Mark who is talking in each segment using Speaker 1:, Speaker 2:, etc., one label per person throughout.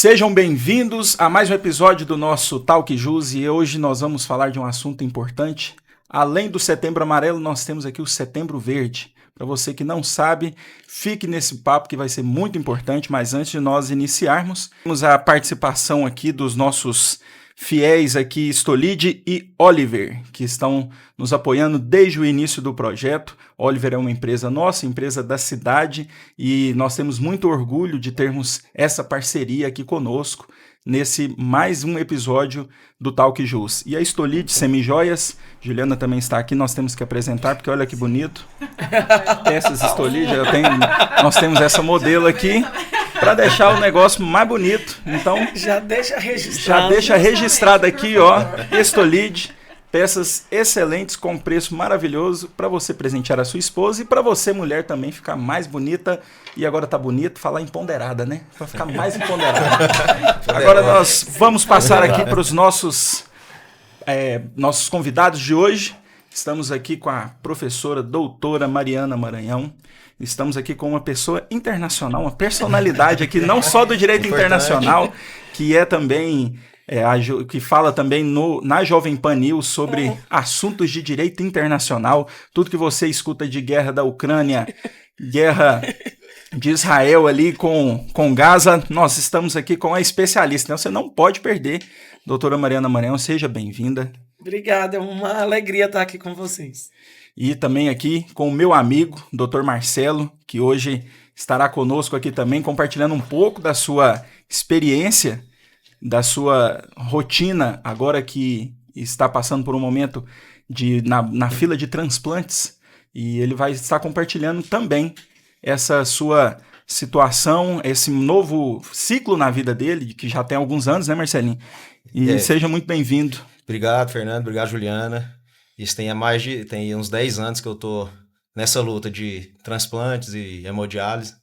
Speaker 1: Sejam bem-vindos a mais um episódio do nosso Talk Jus e hoje nós vamos falar de um assunto importante. Além do Setembro Amarelo, nós temos aqui o Setembro Verde. Para você que não sabe, fique nesse papo que vai ser muito importante, mas antes de nós iniciarmos, temos a participação aqui dos nossos fiéis aqui, Stolide e Oliver, que estão nos apoiando desde o início do projeto. Oliver é uma empresa nossa, empresa da cidade, e nós temos muito orgulho de termos essa parceria aqui conosco nesse mais um episódio do Talk Jus. E a Stolide Semijoias, Juliana também está aqui, nós temos que apresentar, porque olha que bonito. Peças Stolide, nós temos essa modelo aqui, para deixar o negócio mais bonito. Então, já deixa registrado aqui, ó, Stolide, peças excelentes com preço maravilhoso para você presentear a sua esposa e para você, mulher, também ficar mais bonita. E agora tá bonito falar empoderada, né? Para ficar mais empoderada. Agora nós vamos passar aqui para os nossos convidados de hoje. Estamos aqui com a professora doutora Mariana Maranhão. Estamos aqui com uma pessoa internacional, uma personalidade aqui, não só do direito internacional, que é também, que fala também na Jovem Pan News sobre assuntos de direito internacional, tudo que você escuta de guerra da Ucrânia, guerra de Israel ali com Gaza, nós estamos aqui com a especialista, então você não pode perder. Doutora Mariana Maranhão, seja bem-vinda.
Speaker 2: Obrigada, é uma alegria estar aqui com vocês.
Speaker 1: E também aqui com o meu amigo, Dr. Marcelo, que hoje estará conosco aqui também, compartilhando um pouco da sua experiência, da sua rotina, agora que está passando por um momento na fila de transplantes. E ele vai estar compartilhando também essa sua situação, esse novo ciclo na vida dele, que já tem alguns anos, né, Marcelinho? E seja muito bem-vindo.
Speaker 3: Obrigado, Fernando. Obrigado, Juliana. Isso tem uns 10 anos que eu tô nessa luta de transplantes e hemodiálise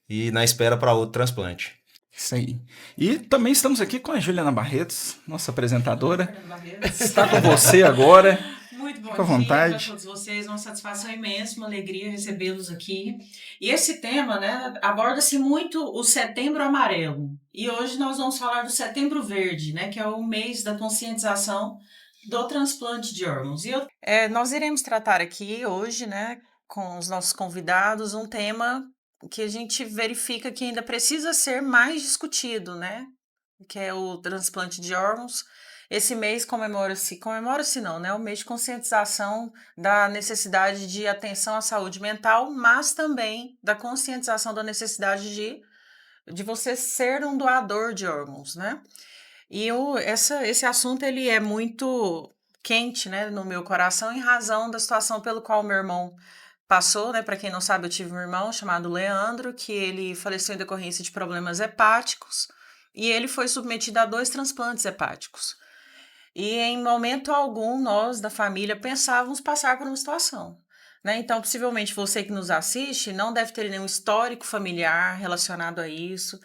Speaker 3: e na espera para outro transplante.
Speaker 1: Isso aí. E também estamos aqui com a Juliana Barretos, nossa apresentadora. Está com você agora.
Speaker 4: Muito bom
Speaker 1: Fica à vontade.
Speaker 4: dia para todos vocês, uma satisfação imensa, uma alegria recebê-los aqui. E esse tema, né, aborda-se muito o Setembro Amarelo. E hoje nós vamos falar do Setembro Verde, né, que é o mês da conscientização do transplante de órgãos. Nós iremos tratar aqui hoje, né, com os nossos convidados, um tema que a gente verifica que ainda precisa ser mais discutido, né, que é o transplante de órgãos. Esse mês comemora-se não, né, o mês de conscientização da necessidade de atenção à saúde mental, mas também da conscientização da necessidade de você ser um doador de órgãos, né. E esse assunto ele é muito quente, né, no meu coração, em razão da situação pelo qual meu irmão passou, né? Para quem não sabe, eu tive um irmão chamado Leandro, que ele faleceu em decorrência de problemas hepáticos e ele foi submetido a 2 transplantes hepáticos. E em momento algum, nós da família pensávamos passar por uma situação, né? Então, possivelmente você que nos assiste não deve ter nenhum histórico familiar relacionado a isso,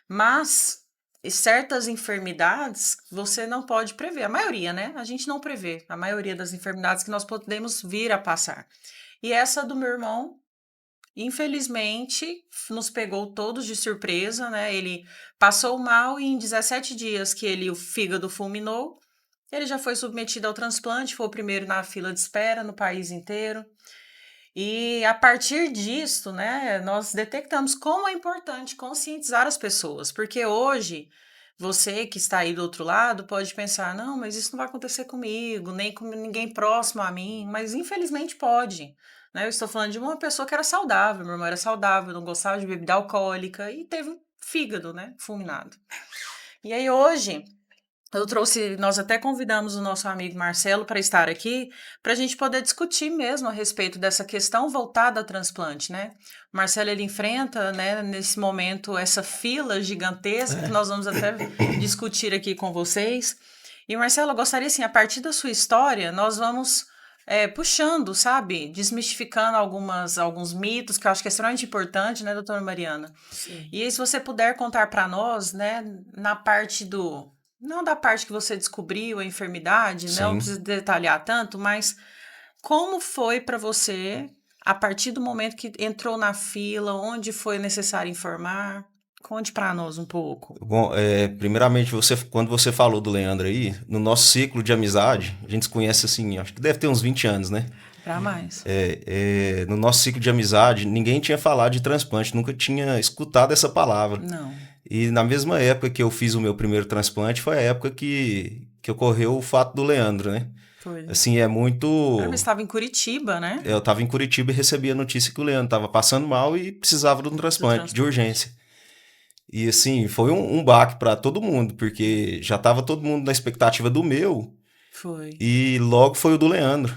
Speaker 4: mas certas enfermidades você não pode prever. A maioria, né? A gente não prevê. A maioria das enfermidades que nós podemos vir a passar. E essa do meu irmão, infelizmente, nos pegou todos de surpresa, né? Ele passou mal e em 17 dias que o fígado fulminou, ele já foi submetido ao transplante, foi o primeiro na fila de espera no país inteiro. E a partir disso, né, nós detectamos como é importante conscientizar as pessoas, porque hoje você que está aí do outro lado pode pensar, não, mas isso não vai acontecer comigo, nem com ninguém próximo a mim, mas infelizmente pode, né? Eu estou falando de uma pessoa que era saudável, meu irmão era saudável, não gostava de bebida alcoólica e teve um fígado, né, fulminado. E aí hoje nós até convidamos o nosso amigo Marcelo para estar aqui, para a gente poder discutir mesmo a respeito dessa questão voltada ao transplante, né? O Marcelo, ele enfrenta, né, nesse momento, essa fila gigantesca, que nós vamos até discutir aqui com vocês. E, Marcelo, eu gostaria, assim, a partir da sua história, nós vamos puxando, sabe? Desmistificando alguns mitos, que eu acho que é extremamente importante, né, doutora Mariana?
Speaker 2: Sim.
Speaker 4: E aí, se você puder contar para nós, né, na parte não da parte que você descobriu a enfermidade,
Speaker 3: Sim.
Speaker 4: Não precisa detalhar tanto, mas como foi para você, a partir do momento que entrou na fila, onde foi necessário informar? Conte para nós um pouco.
Speaker 3: Bom, primeiramente, quando você falou do Leandro aí, no nosso ciclo de amizade, a gente se conhece assim, acho que deve ter uns 20 anos, né?
Speaker 4: Para mais.
Speaker 3: No nosso ciclo de amizade, ninguém tinha falado de transplante, nunca tinha escutado essa palavra.
Speaker 4: Não.
Speaker 3: E na mesma época que eu fiz o meu primeiro transplante, foi a época que ocorreu o fato do Leandro, né?
Speaker 4: Foi.
Speaker 3: Assim, é muito...
Speaker 4: Você estava em Curitiba, né?
Speaker 3: Eu estava em Curitiba e recebi a notícia que o Leandro estava passando mal e precisava de um transplante de urgência. E assim, foi um baque para todo mundo, porque já estava todo mundo na expectativa do meu.
Speaker 4: Foi.
Speaker 3: E logo foi o do Leandro.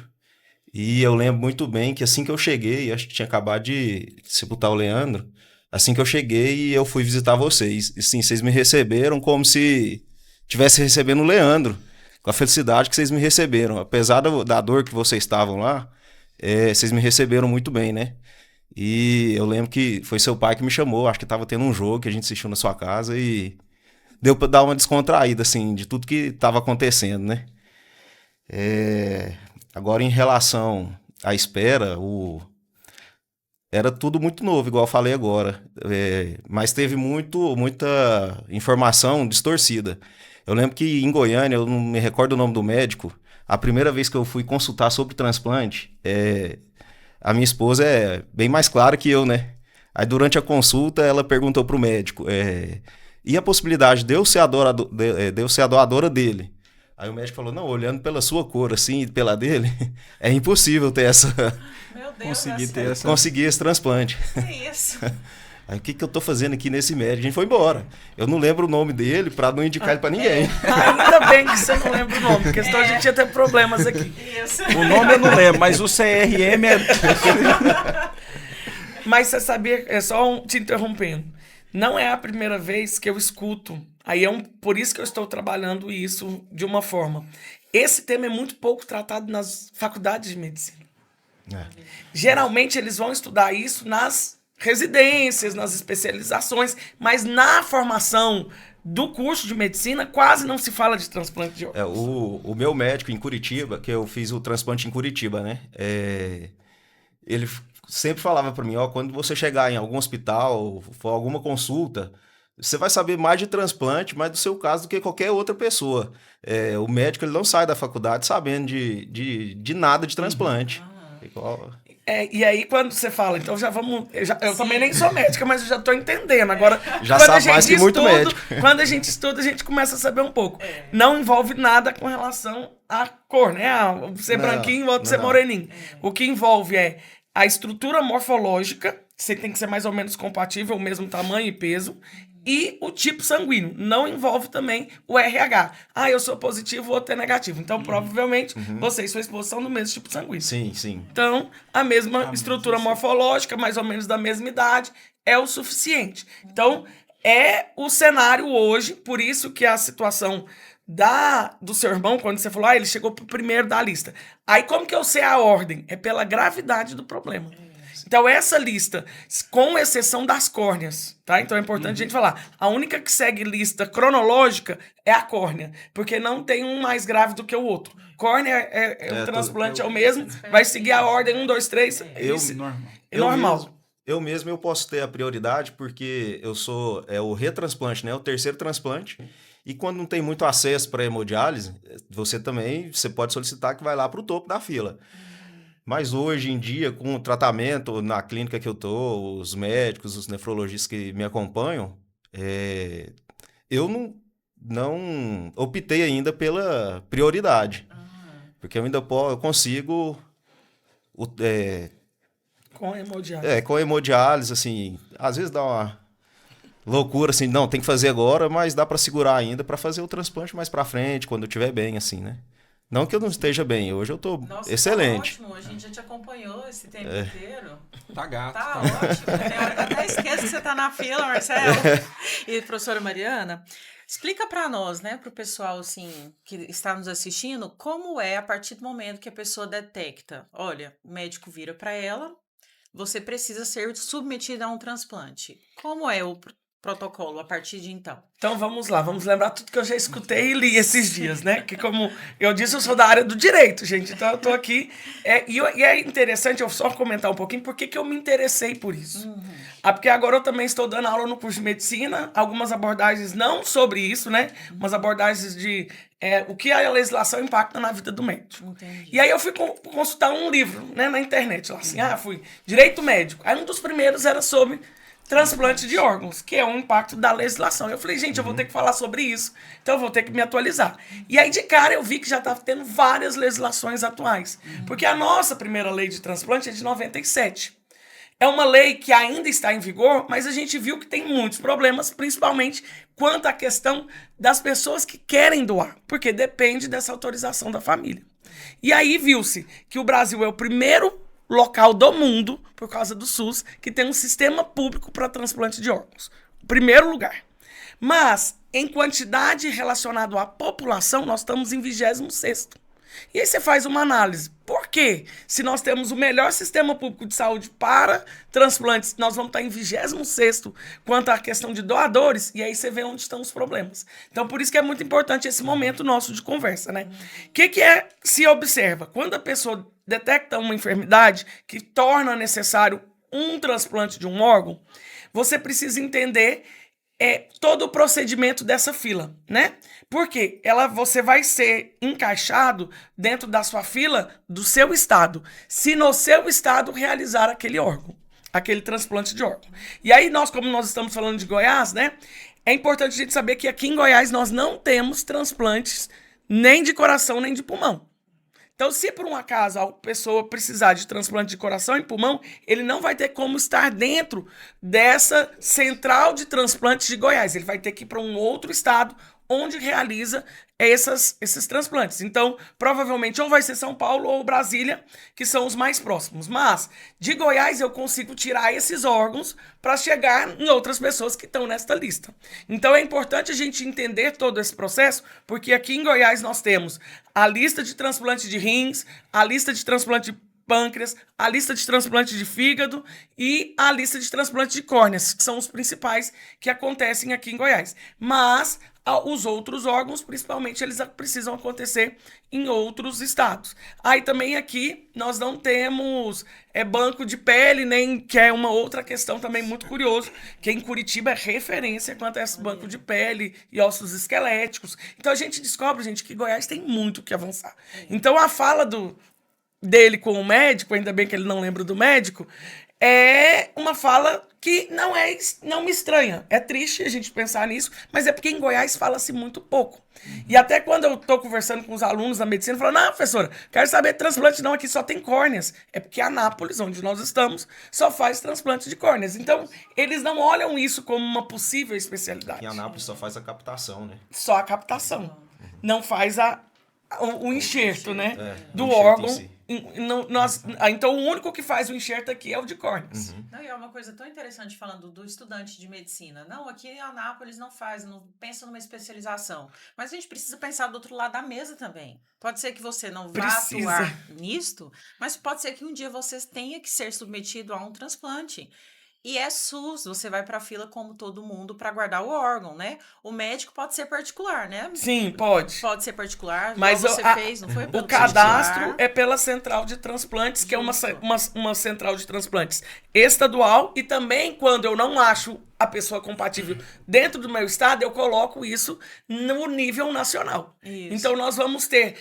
Speaker 3: E eu lembro muito bem que assim que eu cheguei, acho que tinha acabado de sepultar o Leandro, assim que eu cheguei eu fui visitar vocês. E sim, vocês me receberam como se estivesse recebendo o Leandro, com a felicidade que vocês me receberam. Apesar da dor que vocês estavam lá, vocês me receberam muito bem, né? E eu lembro que foi seu pai que me chamou, acho que estava tendo um jogo que a gente assistiu na sua casa e deu para dar uma descontraída, assim, de tudo que estava acontecendo, né? Agora, em relação à espera, era tudo muito novo, igual eu falei agora. Mas teve muita informação distorcida. Eu lembro que em Goiânia, eu não me recordo o nome do médico, a primeira vez que eu fui consultar sobre transplante, a minha esposa é bem mais clara que eu, né? Aí durante a consulta, ela perguntou pro médico, e a possibilidade de eu ser a doadora dele? Aí o médico falou, não, olhando pela sua cor, assim, e pela dele, é impossível ter
Speaker 4: Meu Deus,
Speaker 3: conseguir esse transplante.
Speaker 4: Que isso?
Speaker 3: Aí o que eu tô fazendo aqui nesse médico? A gente foi embora. Eu não lembro o nome dele pra não indicar ele pra ninguém.
Speaker 2: Ainda bem que você não lembra o nome, porque senão a gente ia ter problemas aqui.
Speaker 4: Isso.
Speaker 1: O nome eu não lembro, mas o CRM é...
Speaker 2: Mas você sabia, te interrompendo, não é a primeira vez que eu escuto, por isso que eu estou trabalhando isso de uma forma. Esse tema é muito pouco tratado nas faculdades de medicina. Geralmente eles vão estudar isso nas residências, nas especializações, mas na formação do curso de medicina quase não se fala de transplante de órgãos.
Speaker 3: O meu médico em Curitiba, que eu fiz o transplante em Curitiba, né? Ele sempre falava para mim, quando você chegar em algum hospital, for alguma consulta, você vai saber mais de transplante, mais do seu caso, do que qualquer outra pessoa. O médico ele não sai da faculdade sabendo de nada de transplante.
Speaker 2: E aí, quando você fala, então já vamos... Eu também nem sou médica, mas eu já estou entendendo. Agora,
Speaker 3: já sabe mais que muito médico.
Speaker 2: Quando a gente estuda, a gente começa a saber um pouco. Não envolve nada com relação à cor, né? Ser branquinho, outro ser moreninho. O que envolve a estrutura morfológica, você tem que ser mais ou menos compatível, o mesmo tamanho e peso, e o tipo sanguíneo. Não envolve também o RH. Eu sou positivo, o outro é negativo. Então, provavelmente, você e sua esposa são do mesmo tipo sanguíneo.
Speaker 3: Sim, sim.
Speaker 2: Então, a mesma estrutura morfológica, mais ou menos da mesma idade, é o suficiente. Então, é o cenário hoje, por isso que a situação do seu irmão, quando você falou, ele chegou pro primeiro da lista. Aí, como que eu sei a ordem? É pela gravidade do problema. Então, essa lista, com exceção das córneas, tá? Então, é importante a gente falar. A única que segue lista cronológica é a córnea, porque não tem um mais grave do que o outro. Córnea o transplante é o mesmo, vai seguir a ordem 1, 2, 3. Normal.
Speaker 3: Eu mesmo posso ter a prioridade, porque eu sou o retransplante, né? O terceiro transplante. E quando não tem muito acesso para hemodiálise, você pode solicitar que vai lá para o topo da fila. Mas hoje em dia, com o tratamento na clínica que eu tô, os médicos, os nefrologistas que me acompanham, eu não optei ainda pela prioridade. Porque eu ainda consigo...
Speaker 2: com hemodiálise.
Speaker 3: Com hemodiálise, assim, às vezes dá uma loucura, assim, não, tem que fazer agora, mas dá para segurar ainda para fazer o transplante mais para frente, quando eu estiver bem, assim, né? Não que eu não esteja bem, hoje eu tô excelente.
Speaker 4: Tá ótimo, a gente já te acompanhou esse tempo inteiro.
Speaker 1: Tá gato.
Speaker 4: Tá ótimo. Tem hora que eu até esqueço que você tá na fila, Marcelo. E professora Mariana, explica para nós, né, pro pessoal, assim, que está nos assistindo, como é a partir do momento que a pessoa detecta, olha, o médico vira para ela, você precisa ser submetida a um transplante. Como é o protocolo a partir de então?
Speaker 2: Então vamos lá, vamos lembrar tudo que eu já escutei e li esses dias, né? Que como eu disse, eu sou da área do direito, gente, então eu tô aqui. E é interessante eu só comentar um pouquinho porque que eu me interessei por isso. Porque agora eu também estou dando aula no curso de medicina, algumas abordagens não sobre isso, né? Umas abordagens de o que a legislação impacta na vida do médico.
Speaker 4: Entendi.
Speaker 2: E aí eu fui consultar um livro, né, na internet, lá assim, fui direito médico. Aí um dos primeiros era sobre transplante de órgãos, que é um impacto da legislação. Eu falei, gente, eu vou ter que falar sobre isso, então eu vou ter que me atualizar. E aí, de cara, eu vi que já estava tendo várias legislações atuais. Porque a nossa primeira lei de transplante é de 97. É uma lei que ainda está em vigor, mas a gente viu que tem muitos problemas, principalmente quanto à questão das pessoas que querem doar, porque depende dessa autorização da família. E aí viu-se que o Brasil é o primeiro local do mundo, por causa do SUS, que tem um sistema público para transplante de órgãos. Primeiro lugar. Mas, em quantidade relacionada à população, nós estamos em 26º. E aí você faz uma análise. Por quê? Se nós temos o melhor sistema público de saúde para transplantes, nós vamos estar em 26º quanto à questão de doadores, e aí você vê onde estão os problemas. Então, por isso que é muito importante esse momento nosso de conversa, né? O que se observa? Quando a pessoa detecta uma enfermidade que torna necessário um transplante de um órgão, você precisa entender todo o procedimento dessa fila, né? Porque você vai ser encaixado dentro da sua fila do seu estado, se no seu estado realizar aquele órgão, aquele transplante de órgão. E aí como nós estamos falando de Goiás, né? É importante a gente saber que aqui em Goiás nós não temos transplantes nem de coração nem de pulmão. Então, se por um acaso a pessoa precisar de transplante de coração e pulmão, ele não vai ter como estar dentro dessa central de transplantes de Goiás. Ele vai ter que ir para um outro estado onde realiza esses transplantes. Então, provavelmente, ou vai ser São Paulo ou Brasília, que são os mais próximos. Mas, de Goiás, eu consigo tirar esses órgãos para chegar em outras pessoas que estão nesta lista. Então, é importante a gente entender todo esse processo, porque aqui em Goiás nós temos a lista de transplante de rins, a lista de transplante de pâncreas, a lista de transplante de fígado e a lista de transplante de córneas, que são os principais que acontecem aqui em Goiás. Mas os outros órgãos, principalmente, eles precisam acontecer em outros estados. Aí também aqui nós não temos banco de pele, nem que é uma outra questão também muito curiosa, que em Curitiba é referência quanto a esse banco de pele e ossos esqueléticos. Então a gente descobre, gente, que Goiás tem muito o que avançar. Então a fala dele com o médico, ainda bem que ele não lembra do médico, é uma fala que não me estranha. É triste a gente pensar nisso, mas é porque em Goiás fala-se muito pouco. E até quando eu estou conversando com os alunos da medicina, falam, não, professora, quero saber de transplante não, aqui só tem córneas. É porque Anápolis, onde nós estamos, só faz transplante de córneas. Então, eles não olham isso como uma possível especialidade.
Speaker 3: Em Anápolis só faz a captação, né?
Speaker 2: Só a captação. Não faz o enxerto, né? Do
Speaker 3: enxerto
Speaker 2: órgão.
Speaker 3: em si.
Speaker 2: Então, o único que faz o enxerto aqui é o de córneas.
Speaker 4: Não, e é uma coisa tão interessante falando do estudante de medicina. Não, aqui em Anápolis não pensa numa especialização. Mas a gente precisa pensar do outro lado da mesa também. Pode ser que você não vá atuar nisto, mas pode ser que um dia você tenha que ser submetido a um transplante. E é SUS, você vai para a fila como todo mundo para guardar o órgão, né? O médico pode ser particular, né?
Speaker 2: Sim, pode.
Speaker 4: Pode ser particular,
Speaker 2: mas
Speaker 4: você fez, não foi?
Speaker 2: O cadastro é pela central de transplantes, que é uma central de transplantes estadual, e também quando eu não acho a pessoa compatível dentro do meu estado, eu coloco isso no nível nacional.
Speaker 4: Isso.
Speaker 2: Então nós vamos ter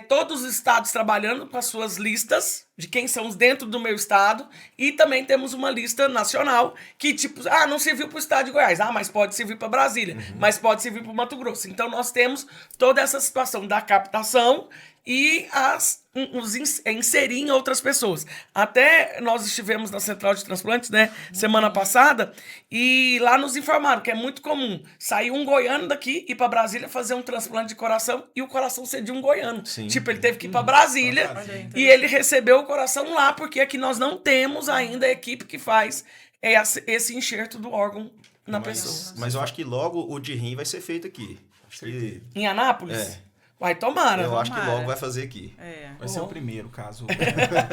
Speaker 2: todos os estados trabalhando com as suas listas de quem são os dentro do meu estado, e também temos uma lista nacional que, tipo, não serviu para o estado de Goiás, mas pode servir para Brasília, mas pode servir para o Mato Grosso. Então, nós temos toda essa situação da captação e inserir em outras pessoas. Até nós estivemos na Central de Transplantes, né, semana passada, e lá nos informaram que é muito comum sair um goiano daqui, ir para Brasília fazer um transplante de coração, e o coração ser de um goiano.
Speaker 3: Sim.
Speaker 2: Tipo, ele teve que ir para Brasília, e ele recebeu o coração lá, porque aqui nós não temos ainda a equipe que faz esse enxerto do órgão na pessoa.
Speaker 3: Mas eu acho que logo o de rim vai ser feito aqui. Acho que...
Speaker 2: Em Anápolis? Vai, tomara.
Speaker 3: Eu acho que logo vai fazer aqui.
Speaker 1: Vai ser o primeiro, caso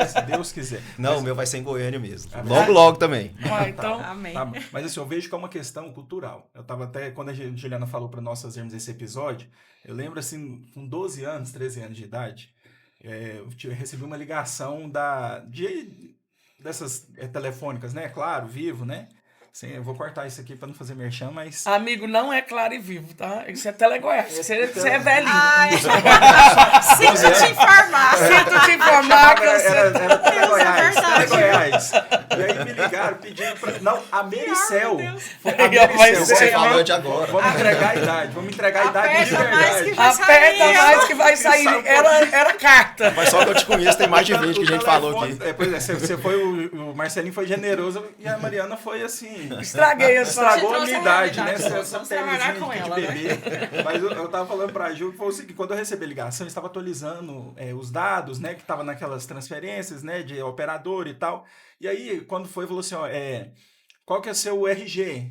Speaker 1: se Deus quiser.
Speaker 3: Não, o meu vai ser em Goiânia mesmo. Logo também.
Speaker 2: Vai, então.
Speaker 4: Amém.
Speaker 1: Tá bom. Mas assim, eu vejo que é uma questão cultural. Eu tava até, quando a Juliana falou para nós fazermos esse episódio, eu lembro assim, com 12 anos, 13 anos de idade, eu recebi uma ligação dessas telefônicas, né? Claro, Vivo, né? Sim, eu vou cortar isso aqui pra não fazer merchan, mas...
Speaker 2: Amigo, não é Claro e Vivo, tá? Isso é Telegoiás. Você é velhinho.
Speaker 4: Ai, sinto te informar.
Speaker 2: Sinto te informar que eu
Speaker 1: Era
Speaker 2: sei.
Speaker 1: Telegoiás,
Speaker 4: verdade.
Speaker 1: Telegoiás. E aí me ligaram pedindo pra... Não, a Mericel. A
Speaker 2: Vai
Speaker 1: Mericel.
Speaker 2: ser,
Speaker 3: Você
Speaker 2: né?
Speaker 3: falou de agora.
Speaker 1: Vamos entregar a idade. Vamos entregar a idade de
Speaker 4: Aperta mais que
Speaker 1: verdade.
Speaker 4: vai
Speaker 2: Aperta
Speaker 4: sair.
Speaker 2: mais que vai sair.
Speaker 1: Sabe,
Speaker 2: Era carta.
Speaker 3: Mas só que eu te conheço, tem mais de 20 que a gente falou aqui.
Speaker 1: Pois é, você foi... O Marcelinho foi generoso e a Mariana foi assim...
Speaker 2: Estraguei essa.
Speaker 1: Estragou a
Speaker 4: trouxe
Speaker 1: minha
Speaker 4: a
Speaker 1: idade, né?
Speaker 4: realidade.
Speaker 1: Essa
Speaker 4: Vamos trabalhar
Speaker 1: pelezinha
Speaker 4: com
Speaker 1: de
Speaker 4: ela, né?
Speaker 1: bebê. Mas eu tava falando pra Ju que foi o seguinte, quando eu recebi a ligação, eu estava atualizando os dados, né? Que tava naquelas transferências, né? De operador e tal. E aí, quando foi, falou assim, ó, qual que é seu RG?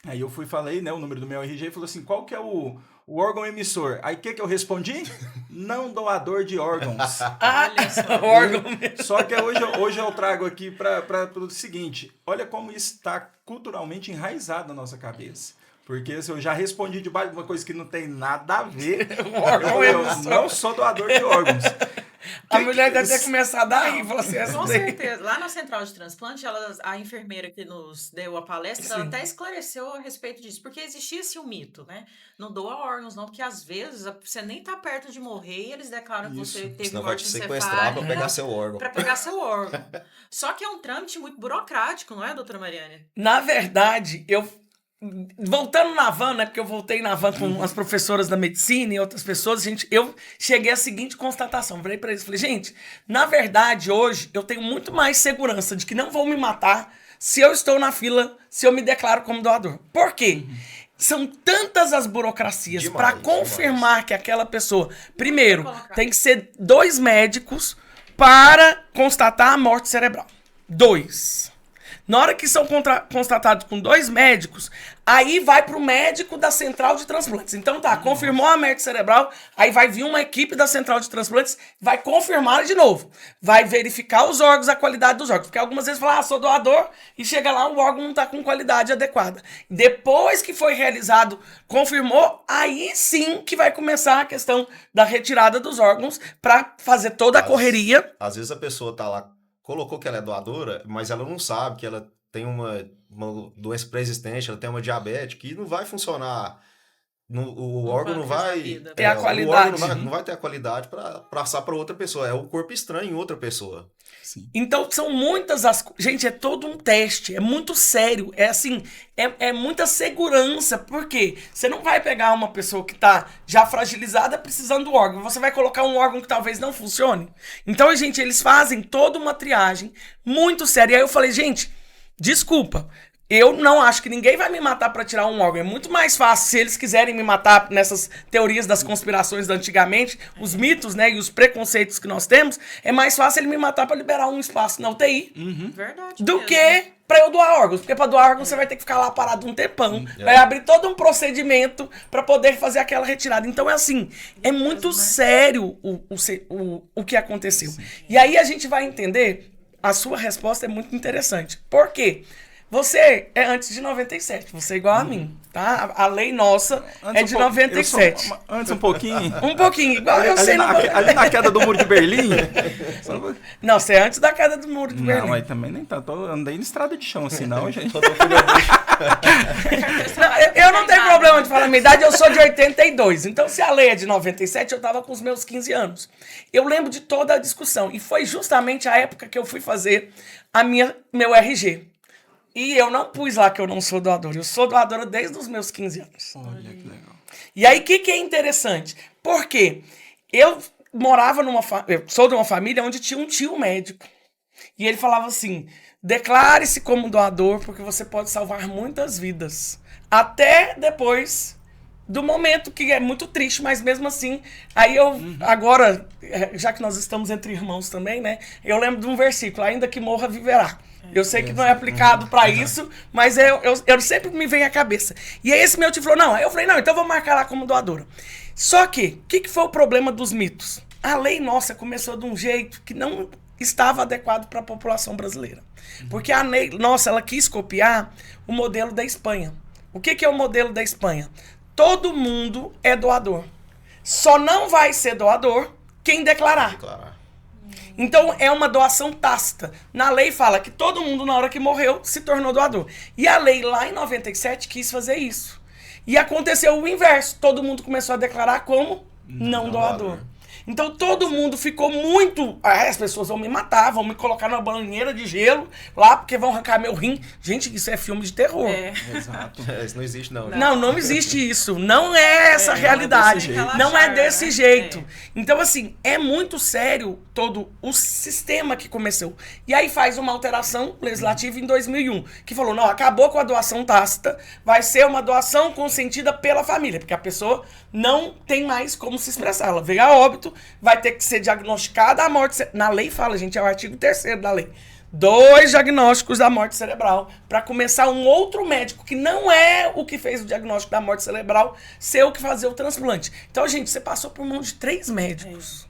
Speaker 1: Aí eu fui e falei, né? O número do meu RG, e falou assim, qual que é o órgão emissor? Aí o que eu respondi? Não doador de órgãos.
Speaker 4: Olha só.
Speaker 2: O órgão.
Speaker 1: Só que hoje eu trago aqui para o seguinte, olha como isso está culturalmente enraizado na nossa cabeça. Porque se eu já respondi debaixo de uma coisa que não tem nada a ver, eu não sou doador de órgãos.
Speaker 2: A mulher deve ter começado a rir. Falou assim, essa
Speaker 4: Com
Speaker 2: daí.
Speaker 4: certeza. Lá na central de transplante, a enfermeira que nos deu a palestra, ela até esclareceu a respeito disso. Porque existia esse mito, né? Não doa órgãos, não. Porque às vezes você nem tá perto de morrer e eles declaram que você teve
Speaker 3: Senão vai te
Speaker 4: morte
Speaker 3: sequestrar pra pegar
Speaker 4: encefálica
Speaker 3: seu órgão.
Speaker 4: pra pegar seu órgão. Só que é um trâmite muito burocrático, não é, doutora Mariane?
Speaker 2: Na verdade, voltando na van, né? Porque eu voltei na van com as professoras da medicina e outras pessoas, eu cheguei à seguinte constatação. Falei pra eles, gente, na verdade, hoje eu tenho muito mais segurança de que não vão me matar se eu estou na fila, se eu me declaro como doador. Por quê? São tantas as burocracias para confirmar que aquela pessoa... Primeiro, tem que ser 2 médicos para constatar a morte cerebral. 2. Na hora que são constatados com 2 médicos, aí vai pro médico da central de transplantes. Então tá, confirmou a morte cerebral, aí vai vir uma equipe da central de transplantes, vai confirmar de novo. Vai verificar os órgãos, a qualidade dos órgãos. Porque algumas vezes fala, sou doador, e chega lá, o órgão não tá com qualidade adequada. Depois que foi realizado, confirmou, aí sim que vai começar a questão da retirada dos órgãos para fazer toda a correria.
Speaker 3: Às vezes a pessoa tá lá, colocou que ela é doadora, mas ela não sabe que ela tem uma doença pré-existente, ela tem uma diabetes, que não vai funcionar. O órgão não vai
Speaker 2: ter a qualidade.
Speaker 3: O órgão não vai ter a qualidade para passar para outra pessoa. É o corpo estranho em outra pessoa.
Speaker 1: Sim.
Speaker 2: Então são muitas as... Gente, é todo um teste, é muito sério, é assim, é muita segurança, porque você não vai pegar uma pessoa que tá já fragilizada precisando do órgão, você vai colocar um órgão que talvez não funcione. Então, gente, eles fazem toda uma triagem muito séria. E aí eu falei, gente, desculpa, eu não acho que ninguém vai me matar para tirar um órgão. É muito mais fácil, se eles quiserem me matar nessas teorias das conspirações da antigamente, os mitos, né, e os preconceitos que nós temos, é mais fácil ele me matar para liberar um espaço na UTI
Speaker 4: Verdade.
Speaker 2: do
Speaker 4: mesmo.
Speaker 2: que para eu doar órgãos. Porque para doar órgãos você vai ter que ficar lá parado um tempão, vai abrir todo um procedimento para poder fazer aquela retirada. Então é assim, é muito sério o que aconteceu. E aí a gente vai entender, a sua resposta é muito interessante. Por quê? Você é antes de 97, você é igual a mim, tá? A lei nossa é de 97.
Speaker 1: Antes um pouquinho.
Speaker 2: Um pouquinho, igual eu sei.
Speaker 1: Ali na queda do Muro de Berlim.
Speaker 2: Não, você é antes da queda do Muro de Berlim.
Speaker 1: Não, mas também nem tanto. Eu andei em estrada de chão assim, não, gente.
Speaker 2: Eu não tenho problema de falar a minha idade, eu sou de 82. Então, se a lei é de 97, eu tava com os meus 15 anos. Eu lembro de toda a discussão. E foi justamente a época que eu fui fazer meu RG. E eu não pus lá que eu não sou doadora. Eu sou doadora desde os meus 15 anos.
Speaker 1: Olha que legal.
Speaker 2: E aí, o que é interessante? Porque eu morava eu sou de uma família onde tinha um tio médico. E ele falava assim, declare-se como doador, porque você pode salvar muitas vidas. Até depois do momento, que é muito triste, mas mesmo assim, aí eu, agora, já que nós estamos entre irmãos também, né? Eu lembro de um versículo, ainda que morra, viverá. Eu sei que não é aplicado para isso, mas eu sempre me vem à cabeça. E aí esse meu tio falou, não. Aí eu falei, não, então eu vou marcar lá como doadora. Só que, o que foi o problema dos mitos? A lei nossa começou de um jeito que não estava adequado para a população brasileira. Porque a lei nossa, ela quis copiar o modelo da Espanha. O que é o modelo da Espanha? Todo mundo é doador. Só não vai ser doador quem declarar. Então, é uma doação tácita. Na lei fala que todo mundo, na hora que morreu, se tornou doador. E a lei, lá em 97, quis fazer isso. E aconteceu o inverso. Todo mundo começou a declarar como não doador. Então todo mundo ficou muito... as pessoas vão me matar, vão me colocar numa banheira de gelo lá, porque vão arrancar meu rim. Gente, isso é filme de terror.
Speaker 1: Exato.
Speaker 3: Isso não existe, não. Né?
Speaker 2: Não existe isso. Não é essa a realidade. Não é desse jeito. Então, assim, é muito sério todo o sistema que começou. E aí faz uma alteração legislativa em 2001, que falou, não, acabou com a doação tácita, vai ser uma doação consentida pela família, porque a pessoa não tem mais como se expressar. Ela veio a óbito, vai ter que ser diagnosticada a morte. Na lei fala, gente, é o artigo 3º da lei. 2 diagnósticos da morte cerebral para começar um outro médico que não é o que fez o diagnóstico da morte cerebral ser o que fazer o transplante. Então, gente, você passou por mão de 3 médicos.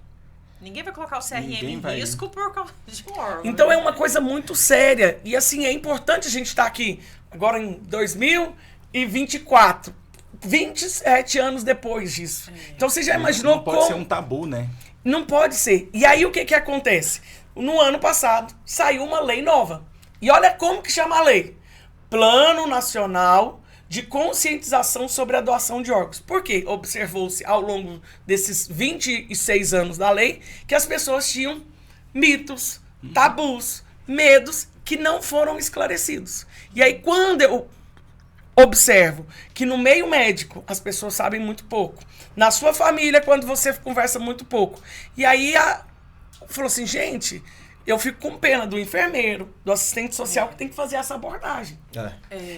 Speaker 4: Ninguém vai colocar o CRM em risco por causa de um órgão.
Speaker 2: Então é uma coisa muito séria. E assim, é importante a gente estar aqui agora em 2024. 27 anos depois disso. Então você já imaginou como...
Speaker 1: Não pode ser um tabu, né?
Speaker 2: Não pode ser. E aí o que acontece? No ano passado saiu uma lei nova. E olha como que chama a lei. Plano Nacional de Conscientização sobre a Doação de Órgãos. Por quê? Observou-se ao longo desses 26 anos da lei que as pessoas tinham mitos, tabus, medos que não foram esclarecidos. E aí quando eu observo que no meio médico as pessoas sabem muito pouco. Na sua família, quando você conversa muito pouco. E aí falou assim, gente, eu fico com pena do enfermeiro, do assistente social que tem que fazer essa abordagem.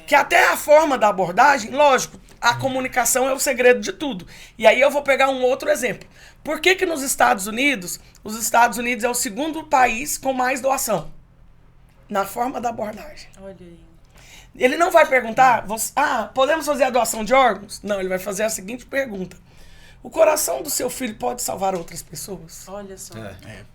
Speaker 2: Que até a forma da abordagem, lógico, a comunicação é o segredo de tudo. E aí eu vou pegar um outro exemplo. Por que nos Estados Unidos, os Estados Unidos é o 2º país com mais doação? Na forma da abordagem.
Speaker 4: Olha aí.
Speaker 2: Ele não vai perguntar, podemos fazer a doação de órgãos? Não, ele vai fazer a seguinte pergunta. O coração do seu filho pode salvar outras pessoas?
Speaker 4: Olha só.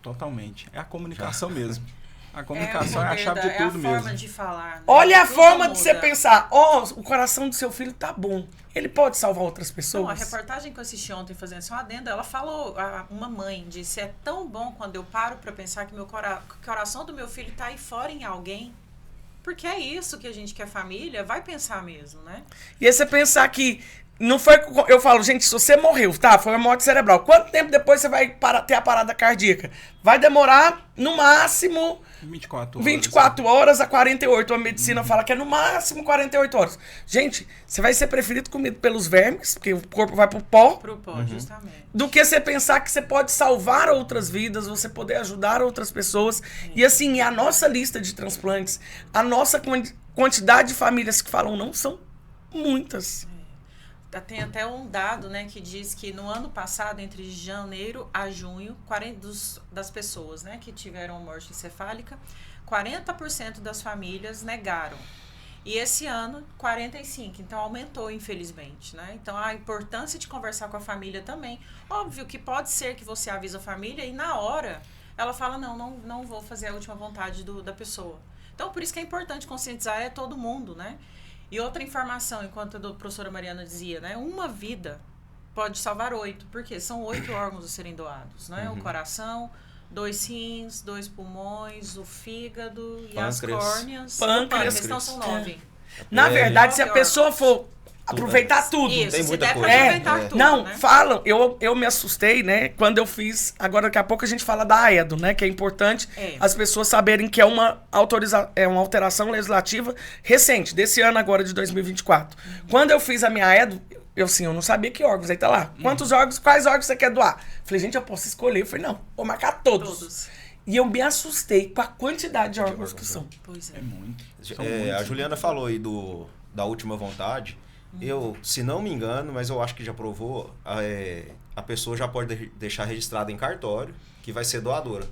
Speaker 1: Totalmente. É a comunicação mesmo. A comunicação é a chave de tudo mesmo.
Speaker 4: É a forma de falar. Né?
Speaker 2: Olha a forma de você pensar. O coração do seu filho tá bom. Ele pode salvar outras pessoas?
Speaker 4: Não, a reportagem que eu assisti ontem fazendo esse adendo, ela falou, uma mãe disse, é tão bom quando eu paro para pensar que o coração do meu filho tá aí fora em alguém. Porque é isso que a gente que é família vai pensar mesmo, né?
Speaker 2: E aí você pensar que não foi... Eu falo, gente, se você morreu, tá? Foi uma morte cerebral. Quanto tempo depois você vai ter a parada cardíaca? Vai demorar, no máximo... 24 horas a 48. A medicina fala que é no máximo 48 horas. Gente, você vai ser preferido comido pelos vermes, porque o corpo vai pro pó.
Speaker 4: Pro pó, justamente.
Speaker 2: Do que você pensar que você pode salvar outras vidas, você poder ajudar outras pessoas. E assim, a nossa lista de transplantes, a nossa quantidade de famílias que falam não são muitas.
Speaker 4: Tem até um dado, né, que diz que no ano passado, entre janeiro a junho, 40 das pessoas, né, que tiveram morte encefálica, 40% das famílias negaram. E esse ano, 45%. Então, aumentou, infelizmente, né? Então, a importância de conversar com a família também. Óbvio que pode ser que você avisa a família e, na hora, ela fala, não vou fazer a última vontade da pessoa. Então, por isso que é importante conscientizar todo mundo, né? E outra informação, enquanto a professora Mariana dizia, né? Uma vida pode salvar 8, porque são 8 órgãos a serem doados, né? O coração, 2 rins, 2 pulmões, o fígado e as córneas.
Speaker 2: Pâncreas.
Speaker 4: Então são 9.
Speaker 2: Na verdade, se a pessoa for aproveitar tudo.
Speaker 4: Isso,
Speaker 3: tem muita coisa.
Speaker 4: aproveitar tudo,
Speaker 2: não,
Speaker 4: né?
Speaker 2: falam, eu me assustei, né, quando eu fiz, agora daqui a pouco a gente fala da AEDO, né, que é importante as pessoas saberem que é uma alteração legislativa recente, desse ano agora de 2024. Quando eu fiz a minha AEDO, eu não sabia que órgãos, aí tá lá, quantos órgãos, quais órgãos você quer doar? Falei, gente, eu posso escolher, eu falei, não, vou marcar todos. E eu me assustei com a quantidade de órgãos que são.
Speaker 4: Pois é.
Speaker 1: É muito.
Speaker 3: A Juliana falou aí da última vontade. Eu, se não me engano, mas eu acho que já provou, a pessoa já pode deixar registrada em cartório que vai ser doadora.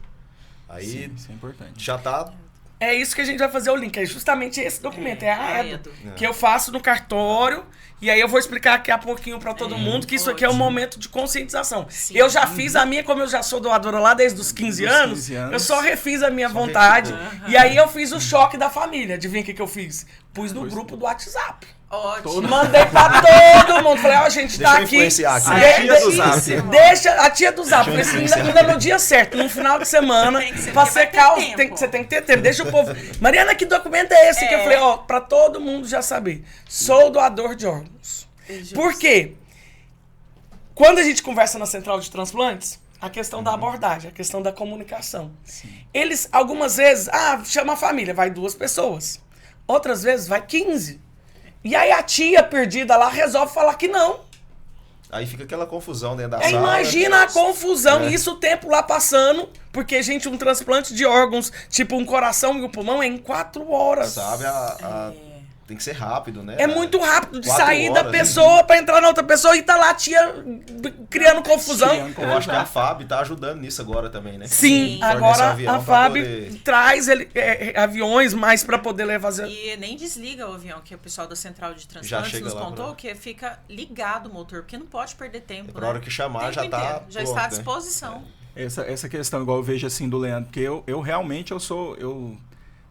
Speaker 3: Aí
Speaker 1: sim, isso é importante.
Speaker 3: Já tá...
Speaker 2: É isso que a gente vai fazer o link, é justamente esse documento, é a AEDO, que eu faço no cartório, e aí eu vou explicar daqui a pouquinho para todo mundo que isso aqui é um momento de conscientização. Sim. Eu já fiz a minha, como eu já sou doadora lá desde os 15 anos, eu só refiz a minha vontade, e aí eu fiz o choque da família. Adivinha o que eu fiz? Pus no grupo do WhatsApp.
Speaker 4: Ótimo.
Speaker 2: Mandei pra todo mundo. Falei, ó, a gente tá aqui.
Speaker 3: Influenciar aqui.
Speaker 1: A tia do Zap.
Speaker 2: Deixa a tia do Zap.
Speaker 3: Deixa eu
Speaker 2: Falei assim,
Speaker 3: influenciar.
Speaker 2: ainda no dia certo, no final de semana,
Speaker 4: Tem que ser,
Speaker 2: pra
Speaker 4: porque vai
Speaker 2: secar
Speaker 4: ter tempo.
Speaker 2: você tem que ter tempo. Deixa o povo. Mariana, que documento é esse? Que eu falei, ó, pra todo mundo já saber. Sou doador de órgãos. Por quê? Quando a gente conversa na central de transplantes, a questão da abordagem, a questão da comunicação. Eles, algumas vezes, chama a família, vai 2 pessoas. Outras vezes, vai 15. E aí a tia perdida lá resolve falar que não.
Speaker 3: Aí fica aquela confusão dentro da sala.
Speaker 2: Imagina a confusão, e isso o tempo lá passando, porque, gente, um transplante de órgãos, tipo um coração e um pulmão, é em 4 horas.
Speaker 3: Sabe, tem que ser rápido, né?
Speaker 2: É muito rápido de
Speaker 3: 4
Speaker 2: sair da
Speaker 3: horas,
Speaker 2: pessoa pra entrar na outra pessoa e tá lá a tia criando confusão.
Speaker 3: Eu acho que a FAB tá ajudando nisso agora também, né?
Speaker 2: Sim,
Speaker 3: Fornece
Speaker 2: agora
Speaker 3: avião
Speaker 2: a
Speaker 3: pra
Speaker 2: FAB
Speaker 3: poder-
Speaker 2: traz aviões mais pra poder levar...
Speaker 4: E nem desliga o avião, que o pessoal da central de
Speaker 3: Já
Speaker 4: transplantes
Speaker 3: chega
Speaker 4: nos
Speaker 3: lá
Speaker 4: contou
Speaker 3: pra-
Speaker 4: que fica ligado o motor, porque não pode perder tempo.
Speaker 3: Pra hora que chamar,
Speaker 4: O
Speaker 3: já
Speaker 4: tempo
Speaker 3: tá
Speaker 4: inteiro, já
Speaker 3: pronto,
Speaker 4: está à
Speaker 3: né?
Speaker 4: disposição.
Speaker 1: Essa questão, igual eu vejo assim do Leandro, porque eu realmente eu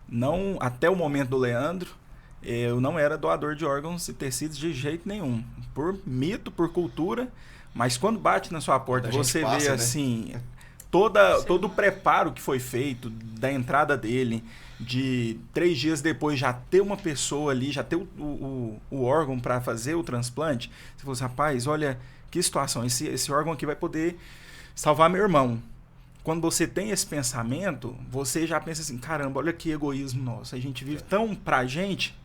Speaker 1: não, até o momento do Leandro, eu não era doador de órgãos e tecidos de jeito nenhum. Por mito, por cultura, mas quando bate na sua porta,
Speaker 3: Quando a gente
Speaker 1: você
Speaker 3: passa,
Speaker 1: vê
Speaker 3: né?
Speaker 1: assim, todo o preparo que foi feito, da entrada dele, de 3 dias depois já ter uma pessoa ali, já ter o órgão para fazer o transplante, você falou assim, rapaz, olha que situação, esse órgão aqui vai poder salvar meu irmão. Quando você tem esse pensamento, você já pensa assim, caramba, olha que egoísmo nosso. A gente vive tão pra gente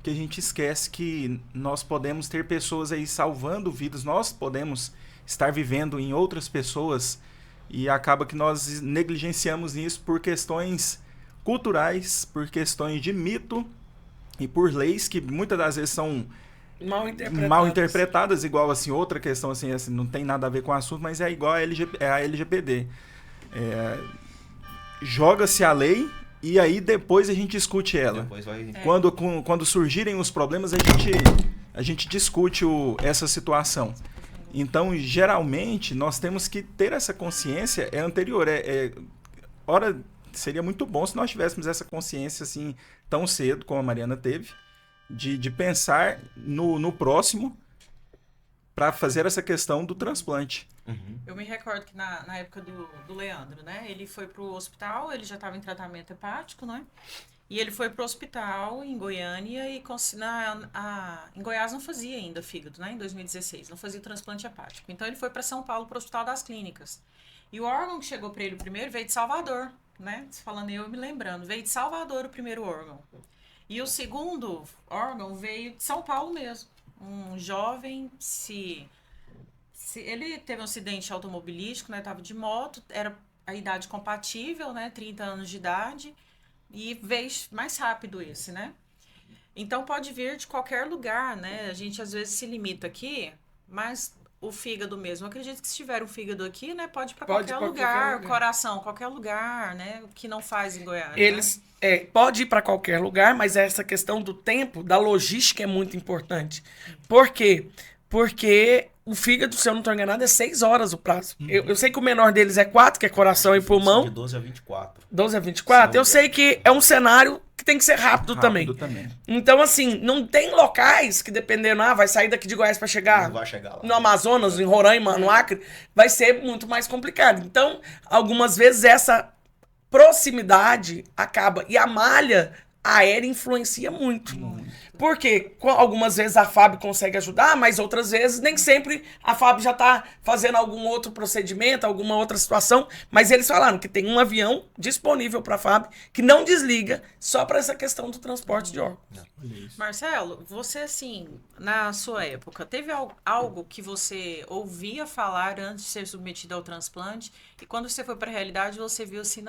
Speaker 1: que a gente esquece que nós podemos ter pessoas aí salvando vidas, nós podemos estar vivendo em outras pessoas e acaba que nós negligenciamos isso por questões culturais, por questões de mito e por leis que muitas das vezes são mal interpretadas, igual assim, outra questão assim, não tem nada a ver com o assunto, mas é igual a LGPD. Joga-se a lei e aí depois a gente discute ela.
Speaker 3: Depois vai...
Speaker 1: Quando surgirem os problemas, a gente discute essa situação. Então, geralmente, nós temos que ter essa consciência anterior. Ora, seria muito bom se nós tivéssemos essa consciência assim tão cedo, como a Mariana teve, de pensar no próximo para fazer essa questão do transplante.
Speaker 3: Uhum.
Speaker 4: Eu me recordo que na época do Leandro, né? Ele foi pro hospital, ele já estava em tratamento hepático, né? E ele foi pro hospital em Goiânia e em Goiás não fazia ainda fígado, né? Em 2016, não fazia transplante hepático. Então ele foi para São Paulo, pro Hospital das Clínicas. E o órgão que chegou para ele primeiro veio de Salvador, né? Falando eu me lembrando, veio de Salvador o primeiro órgão. E o segundo órgão veio de São Paulo mesmo. Um jovem ele teve um acidente automobilístico, né? Tava de moto, era a idade compatível, né? 30 anos de idade. E veio mais rápido esse, né? Então pode vir de qualquer lugar, né? A gente às vezes se limita aqui, mas o fígado mesmo. Eu acredito que se tiver um fígado aqui, né? Pode ir para qualquer lugar, coração, qualquer lugar, né? Que não faz em Goiás.
Speaker 2: Eles pode ir para qualquer lugar, mas essa questão do tempo, da logística é muito importante. Por quê? Porque o fígado, se eu não estou enganado, é 6 horas o prazo. Eu sei que o menor deles é 4, que é coração e pulmão.
Speaker 3: De 12 a 24.
Speaker 2: 12 a 24? Eu sei que é um cenário que tem que ser rápido também. Então, assim, não tem locais que, dependendo, vai sair daqui de Goiás para chegar,
Speaker 3: Não vai chegar lá.
Speaker 2: no Amazonas, em Roraima, no Acre, vai ser muito mais complicado. Então, algumas vezes essa proximidade acaba. E a malha aérea influencia muito. Porque algumas vezes a FAB consegue ajudar, mas outras vezes nem sempre a FAB já está fazendo algum outro procedimento, alguma outra situação. Mas eles falaram que tem um avião disponível para a FAB que não desliga só para essa questão do transporte de órgãos.
Speaker 4: Marcelo, você assim, na sua época, teve algo que você ouvia falar antes de ser submetido ao transplante e quando você foi para a realidade você viu assim,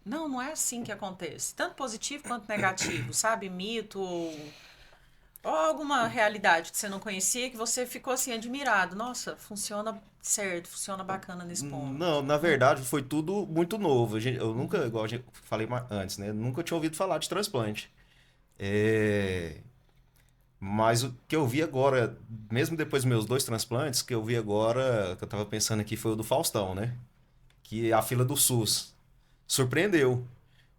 Speaker 4: não é assim que acontece. Tanto positivo quanto negativo, sabe? Mito ou alguma realidade que você não conhecia que você ficou assim admirado. Nossa, funciona certo, funciona bacana nesse ponto.
Speaker 3: Não, na verdade foi tudo muito novo. Eu nunca, igual eu falei antes, né? Nunca tinha ouvido falar de transplante. Mas o que eu vi agora, mesmo depois dos meus 2 transplantes, que eu vi agora, que eu tava pensando aqui, foi o do Faustão, né? Que é a fila do SUS. Surpreendeu.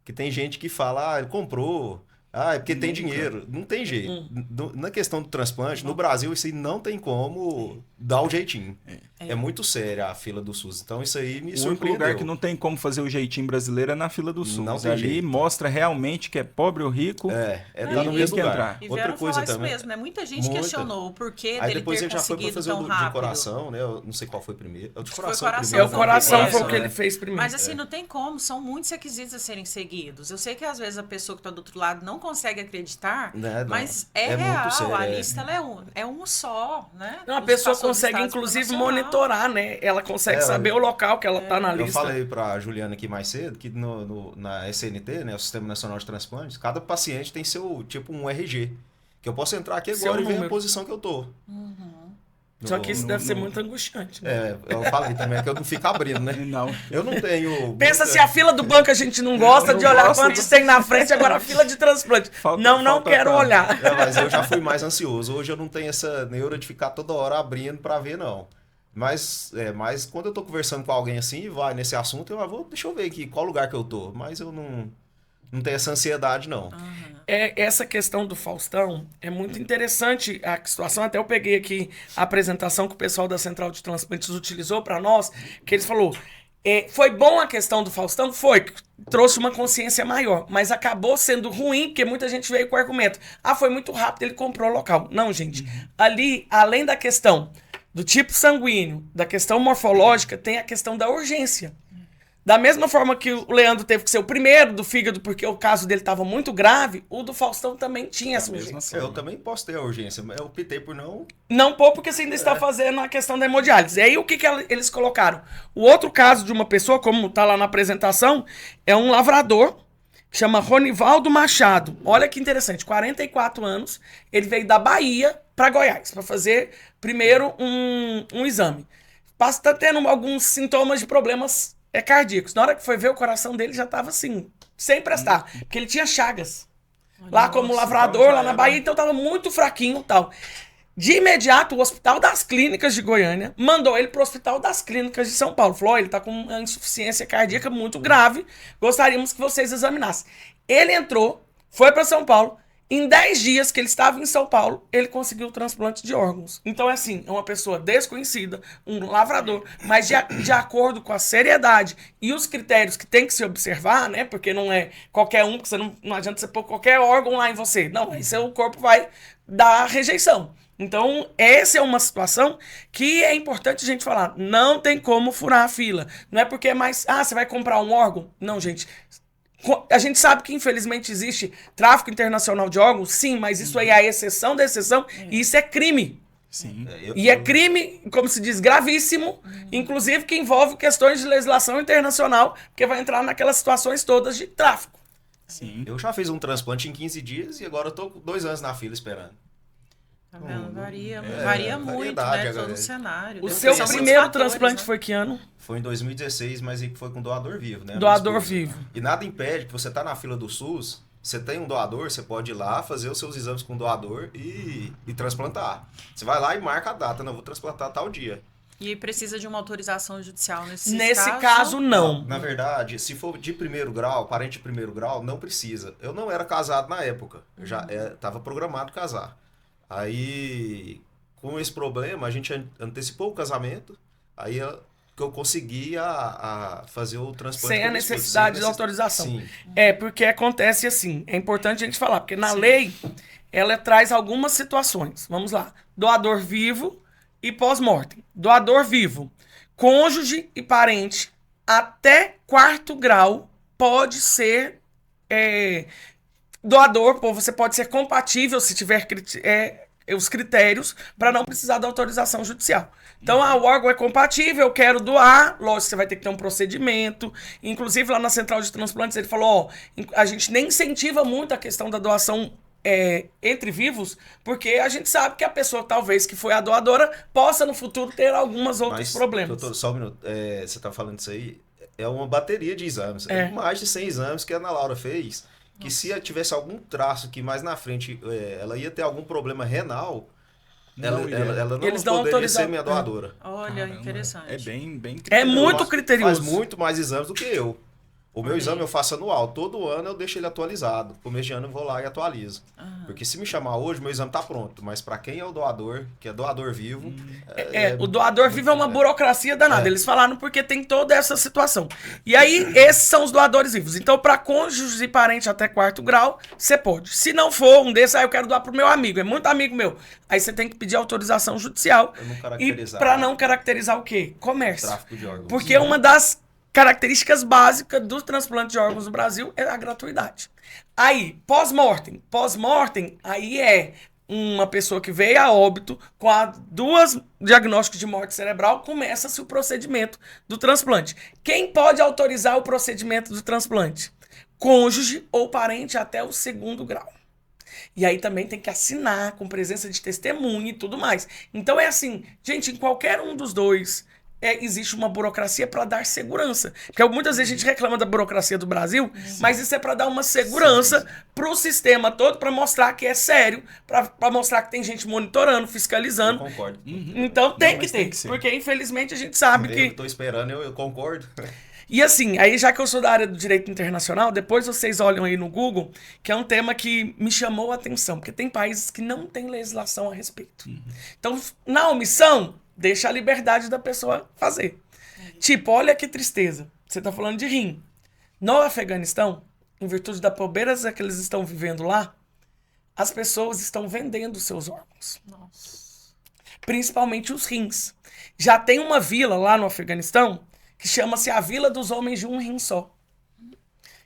Speaker 3: Que tem gente que fala, ele comprou Ah, é porque tem dinheiro. Não tem jeito. Na questão do transplante, no Brasil, isso aí não tem como dar o jeitinho. É muito séria a fila do SUS. Então, isso aí me
Speaker 1: O único
Speaker 3: surpreendeu.
Speaker 1: lugar que não tem como fazer o jeitinho brasileiro é na fila do SUS.
Speaker 3: Não tem
Speaker 1: Ali
Speaker 3: jeito.
Speaker 1: mostra realmente que é pobre ou rico.
Speaker 3: Tá
Speaker 1: tem
Speaker 3: no
Speaker 1: que
Speaker 3: mesmo
Speaker 1: entrar.
Speaker 3: lugar.
Speaker 4: E
Speaker 3: Outra
Speaker 4: vieram
Speaker 3: coisa
Speaker 4: falar
Speaker 3: também.
Speaker 4: isso mesmo, né? Muita gente
Speaker 3: Muita.
Speaker 4: questionou o porquê
Speaker 3: Aí
Speaker 4: dele
Speaker 3: depois
Speaker 4: ter
Speaker 3: ele já foi pra
Speaker 4: conseguido
Speaker 3: fazer
Speaker 4: tão
Speaker 3: o de
Speaker 4: rápido.
Speaker 3: coração, né? Eu não sei qual foi primeiro. O de
Speaker 4: Foi
Speaker 3: coração,
Speaker 4: coração,
Speaker 3: primeiro.
Speaker 2: O coração
Speaker 4: Foi
Speaker 2: foi o que
Speaker 3: né?
Speaker 2: ele fez primeiro.
Speaker 4: Mas assim, não tem como, são muitos requisitos a serem seguidos. Eu sei que às vezes a pessoa que está do outro lado não consegue acreditar,
Speaker 3: Né, não.
Speaker 4: mas
Speaker 3: É muito
Speaker 4: real,
Speaker 3: sério,
Speaker 4: a
Speaker 3: é.
Speaker 4: lista ela é um só, né?
Speaker 2: Não, a
Speaker 4: Os
Speaker 2: pessoa
Speaker 4: passou dos
Speaker 2: consegue,
Speaker 4: estados pro
Speaker 2: inclusive,
Speaker 4: nacional.
Speaker 2: monitorar, né? Ela consegue saber o local que ela tá na
Speaker 3: Eu
Speaker 2: lista.
Speaker 3: falei pra Juliana aqui mais cedo que na SNT, né, o Sistema Nacional de Transplantes, cada paciente tem seu, tipo, um RG. Que eu posso entrar aqui
Speaker 2: Seu
Speaker 3: agora e ver a
Speaker 2: número.
Speaker 3: posição que eu tô.
Speaker 2: Só que isso deve ser
Speaker 1: no-
Speaker 2: muito angustiante. Né?
Speaker 3: Eu falei também que eu não fico abrindo, né?
Speaker 1: Não.
Speaker 3: Eu não tenho...
Speaker 2: Pensa
Speaker 3: muita-
Speaker 2: se a fila do banco a gente não gosta
Speaker 1: Não
Speaker 2: de olhar
Speaker 1: gosta.
Speaker 2: quantos tem na frente, agora a fila de transplante. Não
Speaker 1: Falta
Speaker 2: quero
Speaker 1: calma.
Speaker 2: olhar.
Speaker 3: Mas eu já fui mais ansioso. Hoje eu não tenho essa neura de ficar toda hora abrindo pra ver, não. Mas quando eu tô conversando com alguém assim e vai nesse assunto, deixa eu ver aqui qual lugar que eu tô. Mas eu não tenho essa ansiedade, não.
Speaker 2: Essa questão do Faustão é muito interessante a situação. Até eu peguei aqui a apresentação que o pessoal da Central de Transplantes utilizou para nós, que eles falou, foi bom a questão do Faustão? Foi, trouxe uma consciência maior, mas acabou sendo ruim, porque muita gente veio com o argumento, foi muito rápido, ele comprou o local. Não, gente, ali, além da questão do tipo sanguíneo, da questão morfológica, tem a questão da urgência. Da mesma forma que o Leandro teve que ser o primeiro do fígado, porque o caso dele estava muito grave, o do Faustão também tinha essa urgência.
Speaker 3: Eu também posso ter a urgência, mas eu optei por não...
Speaker 2: Não pôr, porque você ainda está fazendo a questão da hemodiálise. E aí, o que eles colocaram? O outro caso de uma pessoa, como está lá na apresentação, é um lavrador, que chama Ronivaldo Machado. Olha que interessante, 44 anos, ele veio da Bahia para Goiás, para fazer primeiro um exame. Está tendo alguns sintomas de problemas cardíacos. Na hora que foi ver, o coração dele já estava assim, sem prestar, porque ele tinha chagas. Lá como lavrador,
Speaker 1: então
Speaker 2: lá na Bahia, então estava muito fraquinho e tal. De imediato, o Hospital das Clínicas de Goiânia mandou ele para o Hospital das Clínicas de São Paulo. Falou, ele está com uma insuficiência cardíaca muito grave, gostaríamos que vocês examinassem. Ele entrou, foi para São Paulo, em 10 dias que ele estava em São Paulo, ele conseguiu o transplante de órgãos. Então, é assim, é uma pessoa desconhecida, um lavrador, mas de acordo com a seriedade e os critérios que tem que se observar, né? Porque não é qualquer um, porque você não adianta você pôr qualquer órgão lá em você. Não, aí o corpo vai dar rejeição. Então, essa é uma situação que é importante a gente falar. Não tem como furar a fila. Não é porque é mais... você vai comprar um órgão? Não, gente... A gente sabe que, infelizmente, existe tráfico internacional de órgãos, sim, mas isso aí é a exceção da exceção, e isso é crime.
Speaker 1: Sim.
Speaker 2: E é crime, como se diz, gravíssimo, inclusive que envolve questões de legislação internacional, porque vai entrar naquelas situações todas de tráfico.
Speaker 1: Sim.
Speaker 3: Eu já fiz um transplante em 15 dias e agora eu tô com 2 anos na fila esperando.
Speaker 4: Tá vendo? Varia muito,
Speaker 3: variedade,
Speaker 4: né?
Speaker 3: agora.
Speaker 4: Todo o cenário.
Speaker 2: O
Speaker 4: Tem
Speaker 2: seu
Speaker 4: muitos
Speaker 2: primeiro
Speaker 4: fatores,
Speaker 2: transplante
Speaker 4: né?
Speaker 2: foi que ano?
Speaker 3: Foi em 2016, mas foi com doador vivo, né?
Speaker 2: Doador
Speaker 3: Minha esposa.
Speaker 2: vivo.
Speaker 3: E nada impede que você tá na fila do SUS, você tem um doador, você pode ir lá, fazer os seus exames com o doador e transplantar. Você vai lá e marca a data, não, vou transplantar tal dia.
Speaker 4: E precisa de uma autorização judicial nesse
Speaker 2: Caso, não.
Speaker 3: Na verdade, se for de primeiro grau, parente de primeiro grau, não precisa. Eu não era casado na época, eu já estava programado casar. Aí, com esse problema, a gente antecipou o casamento, aí que eu consegui fazer o transplante.
Speaker 2: Sem a necessidade de autorização.
Speaker 3: Sim.
Speaker 2: Porque acontece assim, é importante a gente falar, porque na lei, ela traz algumas situações. Vamos lá. Doador vivo e pós-mortem. Doador vivo, cônjuge e parente, até 4º grau, pode ser doador, você pode ser compatível se tiver os critérios para não precisar da autorização judicial. Então, o órgão é compatível, eu quero doar, lógico, você vai ter que ter um procedimento. Inclusive, lá na Central de Transplantes, ele falou, a gente nem incentiva muito a questão da doação entre vivos, porque a gente sabe que a pessoa, talvez, que foi a doadora, possa, no futuro, ter alguns outros problemas.
Speaker 3: Doutor, só um minuto, você tá falando isso aí, é uma bateria de exames. Mais de 100 exames que a Ana Laura fez, que se tivesse algum traço que mais na frente ela ia ter algum problema renal, ela não
Speaker 2: Eles não
Speaker 3: poderia ser
Speaker 2: autorizaram.
Speaker 3: minha doadora.
Speaker 4: Olha, interessante.
Speaker 1: É bem
Speaker 2: É muito criterioso.
Speaker 3: Faz muito mais exames do que eu. O meu exame eu faço anual. Todo ano eu deixo ele atualizado. Começo de ano eu vou lá e atualizo. Porque se me chamar hoje, meu exame tá pronto. Mas para quem é o doador, que é doador vivo...
Speaker 2: O doador vivo é uma burocracia danada. Eles falaram porque tem toda essa situação. E aí, esses são os doadores vivos. Então, para cônjuges e parentes até 4º grau, você pode. Se não for um desses, aí eu quero doar pro meu amigo. É muito amigo meu. Aí você tem que pedir autorização judicial. E para não caracterizar o quê? Comércio.
Speaker 3: Tráfico de órgãos.
Speaker 2: Porque uma das características básicas do transplante de órgãos no Brasil é a gratuidade. Aí, pós-mortem. Pós-mortem, aí é uma pessoa que veio a óbito com 2 diagnósticos de morte cerebral, começa-se o procedimento do transplante. Quem pode autorizar o procedimento do transplante? Cônjuge ou parente até o 2º grau. E aí também tem que assinar com presença de testemunha e tudo mais. Então é assim, gente, em qualquer um dos dois... existe uma burocracia para dar segurança. Porque muitas vezes a gente reclama da burocracia do Brasil, mas isso é para dar uma segurança para o sistema todo, para mostrar que é sério, para mostrar que tem gente monitorando, fiscalizando.
Speaker 3: Eu concordo.
Speaker 2: Então tem que ter, porque infelizmente a gente sabe que...
Speaker 3: Eu estou esperando, eu concordo.
Speaker 2: E assim, aí já que eu sou da área do direito internacional, depois vocês olham aí no Google, que é um tema que me chamou a atenção, porque tem países que não têm legislação a respeito. Então, na omissão... deixa a liberdade da pessoa fazer. Tipo, olha que tristeza. Você tá falando de rim. No Afeganistão, em virtude da pobreza que eles estão vivendo lá, as pessoas estão vendendo seus órgãos.
Speaker 4: Nossa.
Speaker 2: Principalmente os rins. Já tem uma vila lá no Afeganistão que chama-se a Vila dos Homens de um Rim Só.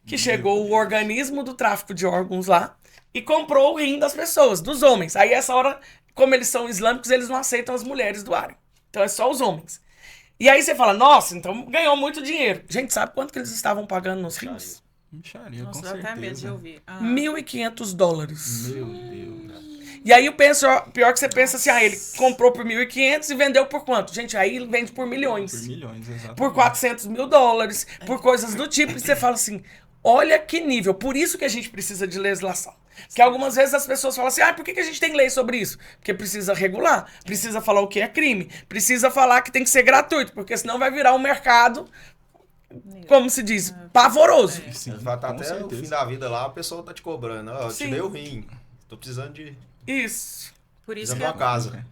Speaker 2: Que chegou o organismo do tráfico de órgãos lá e comprou o rim das pessoas, dos homens. Aí essa hora... como eles são islâmicos, eles não aceitam as mulheres doarem. Então é só os homens. E aí você fala, nossa, então ganhou muito dinheiro. Gente, sabe quanto que eles estavam pagando nos rins?
Speaker 1: Mixaria,
Speaker 4: Nossa,
Speaker 1: com
Speaker 4: dá
Speaker 1: certeza.
Speaker 4: até medo de ouvir.
Speaker 2: $1.500.
Speaker 1: Meu Deus.
Speaker 2: E aí o pior que você pensa assim, ele comprou por 1.500 e vendeu por quanto? Gente, aí ele vende por milhões.
Speaker 1: Por milhões, exatamente.
Speaker 2: Por $400 mil, por coisas do tipo. E você fala assim, olha que nível. Por isso que a gente precisa de legislação. Porque algumas vezes as pessoas falam assim, por que a gente tem lei sobre isso? Porque precisa regular, precisa falar o que é crime, precisa falar que tem que ser gratuito, porque senão vai virar um mercado, como se diz, pavoroso.
Speaker 3: Sim, vai estar até
Speaker 1: certeza.
Speaker 3: o fim da vida lá, a pessoa tá te cobrando. Eu
Speaker 2: Sim.
Speaker 3: te dei o rim, tô precisando de...
Speaker 2: Isso.
Speaker 4: Por isso
Speaker 3: precisando
Speaker 4: que
Speaker 3: de uma casa.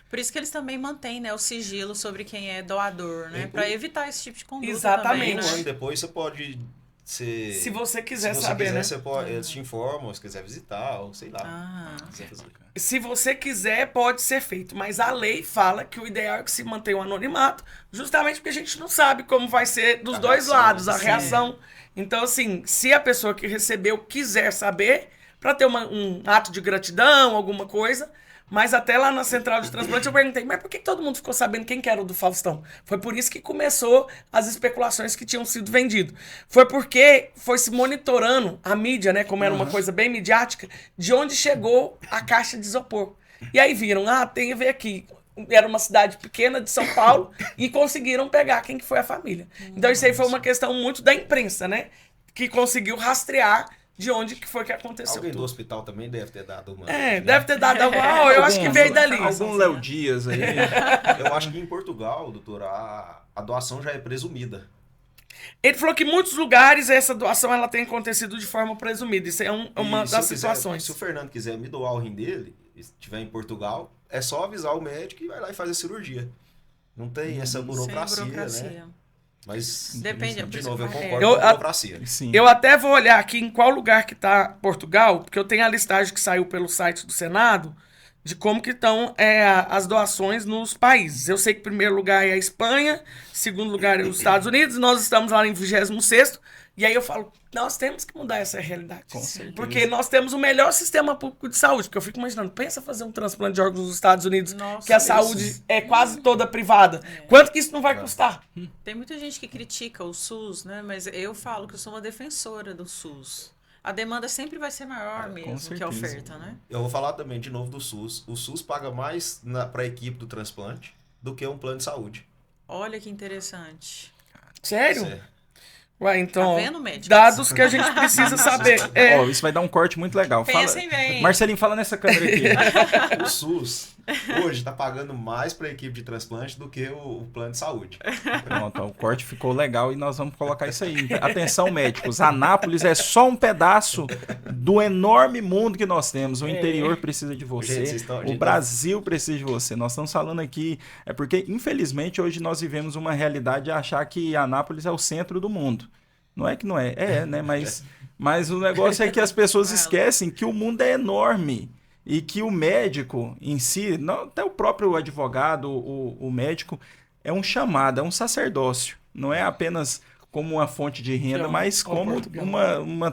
Speaker 4: Por isso que eles também mantêm, né, o sigilo sobre quem é doador, né? Para evitar esse tipo de conduta
Speaker 2: Exatamente.
Speaker 4: também,
Speaker 3: Um
Speaker 4: né?
Speaker 3: ano depois você pode...
Speaker 2: Se você quiser
Speaker 3: se você
Speaker 2: saber,
Speaker 3: quiser,
Speaker 2: né?
Speaker 3: você pode, eles te informam, se quiser visitar, ou sei lá.
Speaker 4: Ah.
Speaker 3: Se quiser fazer.
Speaker 2: Se você quiser, pode ser feito. Mas a lei fala que o ideal é que se mantenha o anonimato, justamente porque a gente não sabe como vai ser dos dois lados, a reação. Então, assim, se a pessoa que recebeu quiser saber, para ter um ato de gratidão, alguma coisa... Mas até lá na central de transplante eu perguntei, mas por que todo mundo ficou sabendo quem que era o do Faustão? Foi por isso que começou as especulações que tinham sido vendidas. Foi porque foi se monitorando a mídia, né, como era uma coisa bem midiática, de onde chegou a caixa de isopor. E aí viram, tem a ver aqui. Era uma cidade pequena de São Paulo e conseguiram pegar quem que foi a família. Então isso aí foi uma questão muito da imprensa, né, que conseguiu rastrear de onde que foi que aconteceu.
Speaker 3: Alguém do
Speaker 2: tudo.
Speaker 3: hospital também deve ter dado uma...
Speaker 2: Deve ter dado alguma... eu acho que veio dali.
Speaker 1: Algum Léo Dias aí.
Speaker 3: Eu acho que em Portugal, doutor, a doação já é presumida.
Speaker 2: Ele falou que em muitos lugares essa doação ela tem acontecido de forma presumida. Isso é uma
Speaker 3: E se
Speaker 2: das
Speaker 3: eu quiser-
Speaker 2: situações.
Speaker 3: se o Fernando quiser me doar o rim dele, e estiver em Portugal, é só avisar o médico e vai lá e fazer a cirurgia. Não tem essa burocracia, né? Mas,
Speaker 4: Depende,
Speaker 3: de novo, eu
Speaker 4: é.
Speaker 3: concordo
Speaker 2: Eu-
Speaker 3: com a burocracia.
Speaker 1: Sim.
Speaker 2: Eu até vou olhar aqui em qual lugar que está Portugal, porque eu tenho a listagem que saiu pelo site do Senado de como que estão as doações nos países. Eu sei que primeiro lugar é a Espanha, segundo lugar é os Estados Unidos, nós estamos lá em 26º, e aí eu falo, nós temos que mudar essa realidade.
Speaker 1: Com certeza.
Speaker 2: Porque nós temos o melhor sistema público de saúde, porque eu fico imaginando, pensa fazer um transplante de órgãos nos Estados Unidos,
Speaker 4: Nossa,
Speaker 2: que a
Speaker 4: isso.
Speaker 2: saúde é quase toda privada. Quanto que isso não vai custar?
Speaker 4: Tem muita gente que critica o SUS, né? Mas eu falo que eu sou uma defensora do SUS. A demanda sempre vai ser maior mesmo que a
Speaker 1: certeza.
Speaker 4: oferta, né?
Speaker 3: Eu vou falar também de novo do SUS. O SUS paga mais para a equipe do transplante do que um plano de saúde.
Speaker 4: Olha que interessante.
Speaker 2: Sério?
Speaker 3: Sério.
Speaker 2: Ué, então,
Speaker 4: Tá vendo, médicos?
Speaker 2: dados que a gente precisa saber.
Speaker 1: Ó, isso vai dar um corte muito legal.
Speaker 4: Pensem bem.
Speaker 1: Marcelinho, fala nessa câmera aqui.
Speaker 3: O SUS, hoje está pagando mais para a equipe de transplante do que o plano de saúde.
Speaker 1: Pronto, o corte ficou legal e nós vamos colocar isso aí. Atenção, médicos, Anápolis é só um pedaço do enorme mundo que nós temos. O interior precisa de você,
Speaker 3: Gente,
Speaker 1: o Brasil precisa de você. Nós estamos falando aqui, é porque, infelizmente, hoje nós vivemos uma realidade de achar que Anápolis é o centro do mundo. Não é que não é, né? Mas o negócio é que as pessoas esquecem que o mundo é enorme. E que o médico em si, não, até o próprio advogado, o médico, é um chamado, é um sacerdócio. Não é apenas como uma fonte de renda, mas como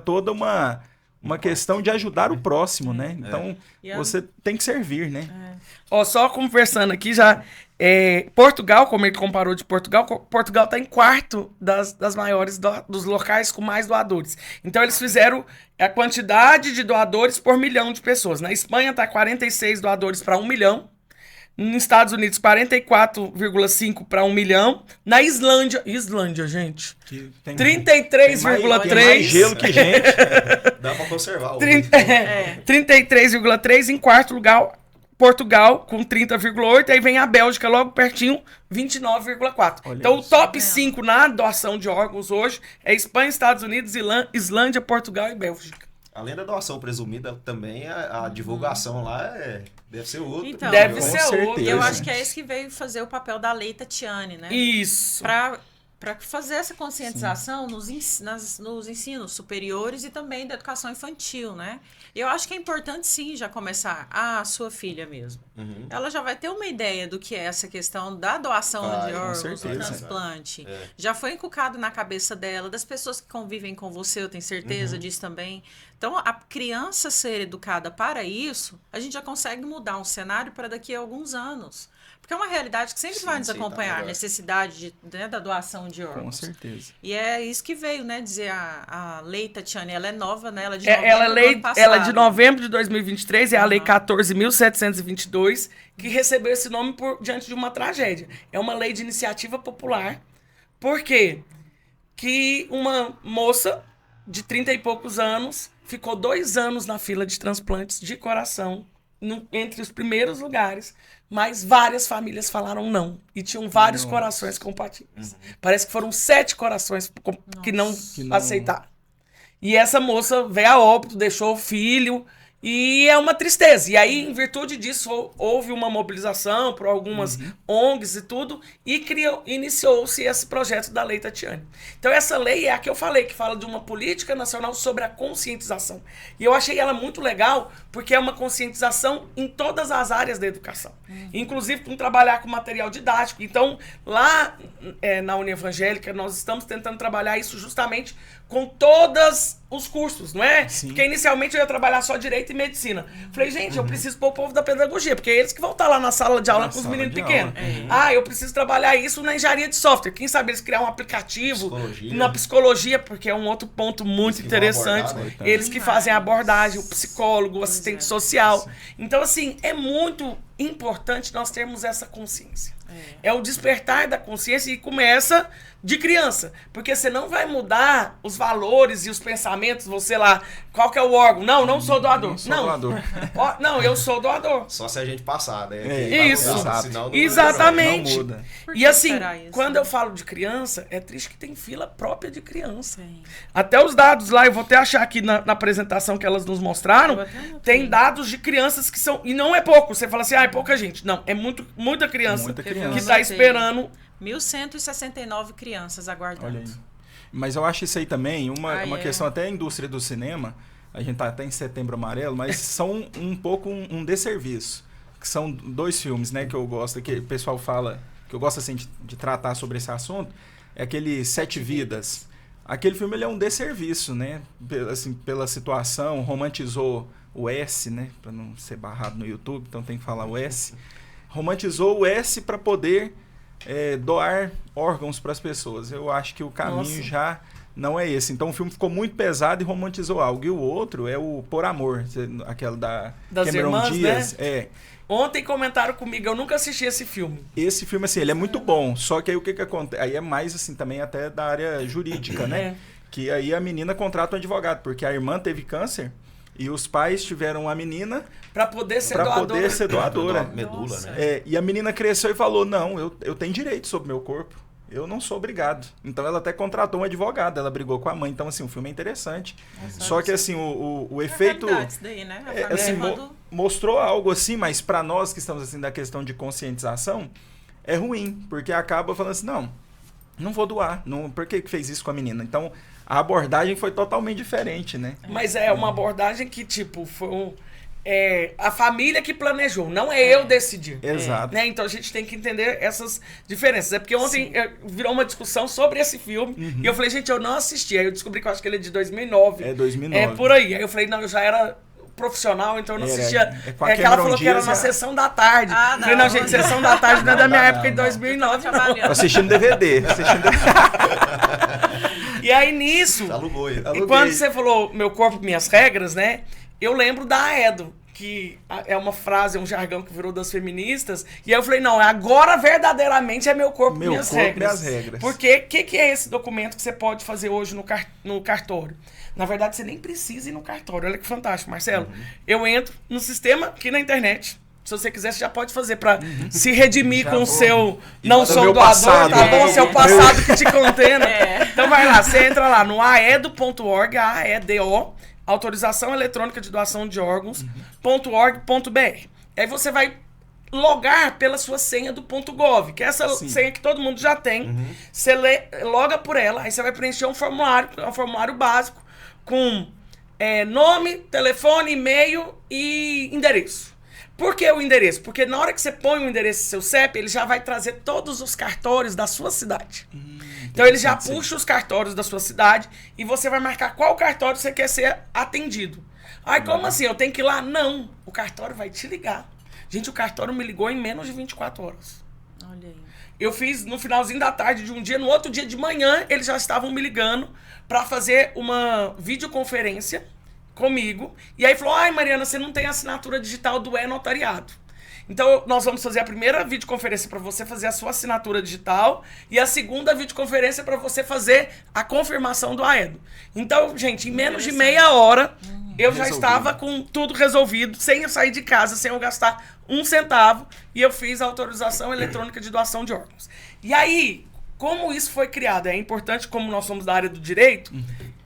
Speaker 1: toda uma questão de ajudar o próximo, né? Então, você tem que servir, né?
Speaker 2: Ó, só conversando aqui já, Portugal, como ele comparou de Portugal está em quarto das maiores, dos locais com mais doadores. Então, eles fizeram a quantidade de doadores por milhão de pessoas. Na Espanha está 46 doadores para 1 milhão. Nos Estados Unidos, 44,5 para 1 milhão. Na Islândia, gente, 33,3.
Speaker 1: Mais gelo que gente.
Speaker 3: Dá para conservar.
Speaker 2: 33,3. Em quarto lugar, Portugal, com 30,8. Aí vem a Bélgica, logo pertinho, 29,4. Então, o top 5 na doação de órgãos hoje é Espanha, Estados Unidos, Islândia, Portugal e Bélgica.
Speaker 3: Além da doação presumida, também a divulgação lá deve ser outra.
Speaker 4: Então,
Speaker 2: deve ser outra.
Speaker 4: Eu acho que é esse que veio fazer o papel da Lei Tatiane, né?
Speaker 2: Isso.
Speaker 4: Para fazer essa conscientização nos ensinos superiores e também da educação infantil, né? Eu acho que é importante, sim, já começar a sua filha mesmo.
Speaker 3: Uhum.
Speaker 4: Ela já vai ter uma ideia do que é essa questão da doação de órgãos, do transplante. Já foi inculcado na cabeça dela, das pessoas que convivem com você, eu tenho certeza disso também. Então, a criança ser educada para isso, a gente já consegue mudar um cenário para daqui a alguns anos. Porque é uma realidade que sempre vai nos acompanhar, a necessidade da doação de órgãos.
Speaker 1: Com certeza.
Speaker 4: E é isso que veio, né, dizer a Lei Tatiane, ela é nova, né? Ela é de
Speaker 2: ela é de novembro de 2023, é a Lei 14.722, que recebeu esse nome diante de uma tragédia. É uma lei de iniciativa popular. Por quê? Que uma moça de 30 e poucos anos ficou 2 anos na fila de transplantes de coração, entre os primeiros lugares, mas várias famílias falaram não. E tinham vários corações compatíveis. Parece que foram 7 corações que não aceitaram. E essa moça veio a óbito, deixou o filho, e é uma tristeza. E aí, em virtude disso, houve uma mobilização por algumas ONGs e tudo, e iniciou-se esse projeto da Lei Tatiane. Então, essa lei é a que eu falei, que fala de uma política nacional sobre a conscientização. E eu achei ela muito legal, porque é uma conscientização em todas as áreas da educação. Inclusive, com trabalhar com material didático. Então, lá na União Evangélica, nós estamos tentando trabalhar isso justamente com todos os cursos, não é?
Speaker 1: Sim.
Speaker 2: Porque inicialmente eu ia trabalhar só direito e medicina. Falei, gente, eu preciso pôr o povo da pedagogia, porque é eles que vão estar lá na sala de aula com os meninos pequenos. Eu preciso trabalhar isso na engenharia de software. Quem sabe eles criar um aplicativo na psicologia, porque é um outro ponto muito interessante. Eles que fazem a abordagem, o psicólogo, o assistente social. Então, assim, é muito importante nós termos essa consciência. É o despertar da consciência e começa de criança. Porque você não vai mudar os valores e os pensamentos, você lá, qual que é o órgão? Não sou doador. Não, eu sou doador.
Speaker 3: Só se a gente passar, né?
Speaker 2: Isso.
Speaker 3: Senão não
Speaker 2: Exatamente.
Speaker 3: Não muda.
Speaker 2: E assim, quando eu falo de criança, é triste que tem fila própria de criança. Até os dados lá, eu vou até achar aqui na apresentação que elas nos mostraram, tem dados de crianças que são... E não é pouco. Você fala assim, é pouca gente. Não, é muita criança que está esperando...
Speaker 4: 1.169 crianças aguardando.
Speaker 1: Olha aí. Mas eu acho isso aí também uma questão até a indústria do cinema. A gente tá até em Setembro Amarelo, mas são um pouco um desserviço. Que são 2 filmes, né, que eu gosto, que o pessoal fala, que eu gosto assim de tratar sobre esse assunto, é aquele 7 Vidas. Aquele filme ele é um desserviço, né? Assim, pela situação, romantizou o S, né? Para não ser barrado no YouTube, então tem que falar o S. Romantizou o S para poder doar órgãos para as pessoas. Eu acho que o caminho já não é esse. Então o filme ficou muito pesado e romantizou algo. E o outro é o Por Amor, aquela das Cameron
Speaker 2: irmãs,
Speaker 1: Diaz.
Speaker 2: Né? Ontem comentaram comigo, eu nunca assisti esse filme.
Speaker 1: Esse filme, assim, ele é muito bom. Só que aí o que acontece? Aí é mais, assim, também até da área jurídica, né? Que aí a menina contrata um advogado, porque a irmã teve câncer. E os pais tiveram a menina
Speaker 2: Pra poder ser
Speaker 1: para
Speaker 2: doadora.
Speaker 1: poder ser doadora.
Speaker 3: Medula,
Speaker 4: Nossa.
Speaker 3: né?
Speaker 1: E a menina cresceu e falou, não, eu tenho direito sobre meu corpo. Eu não sou obrigado. Então ela até contratou um advogado, ela brigou com a mãe. Então, assim, o filme é interessante. Só que, assim, o efeito...
Speaker 4: Realidade isso daí, né? A família
Speaker 1: assim,
Speaker 4: quando-
Speaker 1: mostrou algo assim, mas para nós que estamos, assim, da questão de conscientização, é ruim. Porque acaba falando assim, não vou doar. Não, por que fez isso com a menina? Então, a abordagem foi totalmente diferente, né?
Speaker 2: Mas é uma abordagem que, tipo, foi a família que planejou, não é eu decidir.
Speaker 1: Exato.
Speaker 2: Né? Então a gente tem que entender essas diferenças. É porque ontem virou uma discussão sobre esse filme e eu falei, gente, eu não assisti. Aí eu descobri que eu acho que ele é de 2009.
Speaker 1: É 2009.
Speaker 2: É por aí. Aí eu falei, não, eu já era profissional, então eu não
Speaker 1: Era.
Speaker 2: assistia.
Speaker 1: É com a
Speaker 2: É que ela
Speaker 1: Cameron
Speaker 2: falou que era
Speaker 1: Diaz,
Speaker 2: na
Speaker 1: a-
Speaker 2: sessão da tarde.
Speaker 4: Ah,
Speaker 2: Eu falei,
Speaker 4: não.
Speaker 2: não, gente, sessão da tarde não é da minha
Speaker 1: Não,
Speaker 2: época de
Speaker 1: não.
Speaker 2: 2009, não.
Speaker 4: Trabalhando.
Speaker 1: Assistindo DVD.
Speaker 2: E aí nisso...
Speaker 3: Alugou ele.
Speaker 2: E
Speaker 1: Aluguei.
Speaker 2: quando você falou meu corpo, minhas regras, né? Eu lembro da Aedo, que é uma frase, é um jargão que virou das feministas. E aí eu falei, não, agora verdadeiramente é meu corpo,
Speaker 1: Meu
Speaker 2: minhas
Speaker 1: corpo,
Speaker 2: regras.
Speaker 1: minhas regras.
Speaker 2: Porque o que é esse documento que você pode fazer hoje no cartório? Na verdade, você nem precisa ir no cartório. Olha que fantástico, Marcelo. Eu entro no sistema aqui na internet. Se você quiser, você já pode fazer pra se redimir
Speaker 1: Já
Speaker 2: com o
Speaker 1: vou.
Speaker 2: seu
Speaker 1: E
Speaker 2: não
Speaker 1: do
Speaker 2: sou
Speaker 1: meu
Speaker 2: doador,
Speaker 1: passado.
Speaker 2: tá bom? Seu passado que te contém,
Speaker 4: É.
Speaker 2: Então vai lá, você entra lá no aedo.org, AEDO, autorização eletrônica de doação de órgãos.org.br. Aí você vai logar pela sua senha do .gov, que é essa
Speaker 1: Sim.
Speaker 2: senha que todo mundo já tem. Você loga por ela, aí você vai preencher um formulário básico com nome, telefone, e-mail e endereço. Por que o endereço? Porque na hora que você põe o endereço do seu CEP, ele já vai trazer todos os cartórios da sua cidade. Então ele já puxa os cartórios da sua cidade e você vai marcar qual cartório você quer ser atendido. Ai, como assim? Eu tenho que ir lá? Não. O cartório vai te ligar. Gente, o cartório me ligou em menos de 24 horas.
Speaker 4: Olha aí.
Speaker 2: Eu fiz no finalzinho da tarde de um dia, no outro dia de manhã, eles já estavam me ligando para fazer uma videoconferência comigo. E aí falou, ai, Mariana, você não tem assinatura digital do e-notariado. Então, nós vamos fazer a primeira videoconferência para você fazer a sua assinatura digital e a segunda videoconferência para você fazer a confirmação do AEDO. Então, gente, em menos de meia hora, eu já
Speaker 1: Resolvido.
Speaker 2: estava com tudo resolvido, sem eu sair de casa, sem eu gastar um centavo, e eu fiz a autorização eletrônica de doação de órgãos. E aí, como isso foi criado? É importante, como nós somos da área do direito,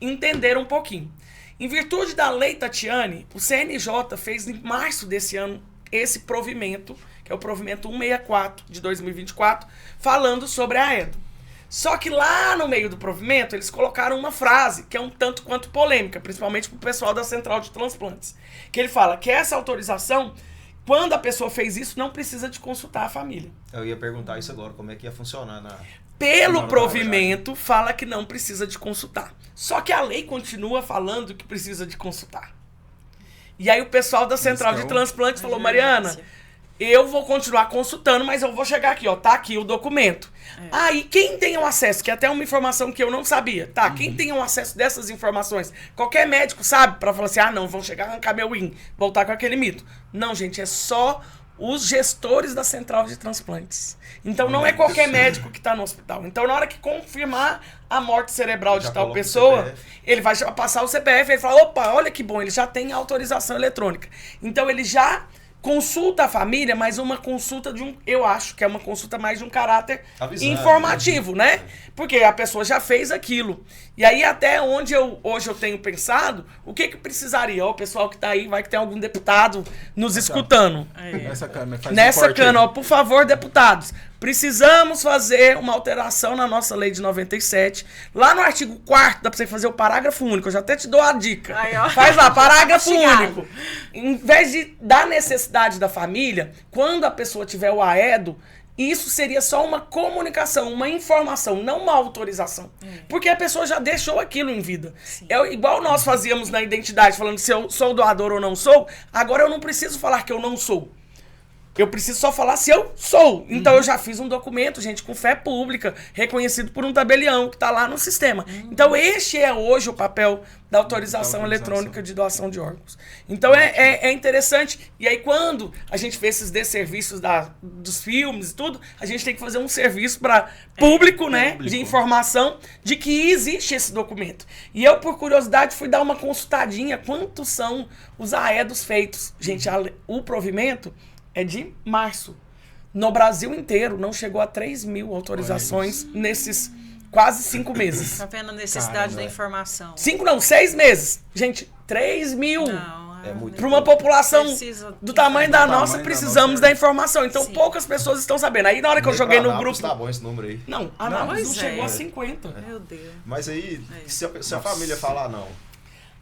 Speaker 2: entender um pouquinho. Em virtude da Lei Tatiane, o CNJ fez em março desse ano esse provimento, que é o provimento 164 de 2024, falando sobre a AEDO. Só que lá no meio do provimento, eles colocaram uma frase que é um tanto quanto polêmica, principalmente para o pessoal da Central de Transplantes, que ele fala que essa autorização, quando a pessoa fez isso, não precisa de consultar a família.
Speaker 3: Eu ia perguntar isso agora, como é que ia funcionar na...
Speaker 2: Pelo
Speaker 3: Não,
Speaker 2: provimento, fala que não precisa de consultar. Só que a lei continua falando que precisa de consultar. E aí o pessoal da Central de Transplantes falou, Mariana, eu vou continuar consultando, mas eu vou chegar aqui, ó, tá aqui o documento. Aí, quem tem o acesso, que é até uma informação que eu não sabia, tá? Quem tem o acesso dessas informações? Qualquer médico sabe, pra falar assim, ah, não, vão chegar, arrancar meu rim, voltar com aquele mito. Não, gente, é só os gestores da Central de Transplantes. Então, não é qualquer médico que tá no hospital. Então, na hora que confirmar a morte cerebral de
Speaker 3: Já
Speaker 2: tal
Speaker 3: coloca o
Speaker 2: pessoa,
Speaker 3: CPF.
Speaker 2: ele vai passar o CPF, ele fala, opa, olha que bom, ele já tem autorização eletrônica. Então, ele já consulta a família, mas uma consulta eu acho que é uma consulta mais de um caráter
Speaker 3: Avisando,
Speaker 2: informativo, né? Porque a pessoa já fez aquilo. E aí, até onde hoje eu tenho pensado, o que precisaria? Ó, o pessoal que tá aí, vai que tem algum deputado nos escutando.
Speaker 1: Nessa câmera, faz um
Speaker 2: Nessa
Speaker 1: corte aí.
Speaker 2: cana, ó, por favor, deputados, precisamos fazer uma alteração na nossa lei de 97. Lá no artigo 4º, dá pra você fazer o parágrafo único. Eu já até te dou a dica.
Speaker 4: Aí, ó.
Speaker 2: Faz lá, parágrafo
Speaker 4: Obrigado.
Speaker 2: único. Em vez de dar necessidade da família, quando a pessoa tiver o AEDO, isso seria só uma comunicação, uma informação, não uma autorização. Porque a pessoa já deixou aquilo em vida. É igual nós fazíamos na identidade, falando se eu sou doador ou não sou, agora eu não preciso falar que eu não sou. Eu preciso só falar se eu sou. Então eu já fiz um documento, gente, com fé pública, reconhecido por um tabelião que está lá no sistema. Então este é hoje o papel da autorização eletrônica de doação de órgãos. Então é interessante. E aí quando a gente vê esses desserviços dos filmes e tudo, a gente tem que fazer um serviço para público, né, de informação de que existe esse documento. E eu, por curiosidade, fui dar uma consultadinha quantos são os AEDOS feitos. Gente, o provimento é de março. No Brasil inteiro, não chegou a 3.000 autorizações nesses quase 5 meses.
Speaker 4: Tá vendo a necessidade da informação.
Speaker 2: 6 meses. Gente, 3.000.
Speaker 4: Não,
Speaker 3: É muito
Speaker 2: para uma população do tamanho da
Speaker 1: tamanho
Speaker 2: nossa,
Speaker 1: da
Speaker 2: precisamos
Speaker 1: nossa,
Speaker 2: da informação. Então,
Speaker 4: Sim.
Speaker 2: poucas pessoas estão sabendo. Aí, na hora que eu joguei no grupo...
Speaker 3: Tá bom esse número aí.
Speaker 2: Não, a Anápolis não
Speaker 4: Pois
Speaker 2: chegou
Speaker 4: é.
Speaker 2: a 50.
Speaker 4: Meu Deus.
Speaker 3: Mas aí, se a família falar não,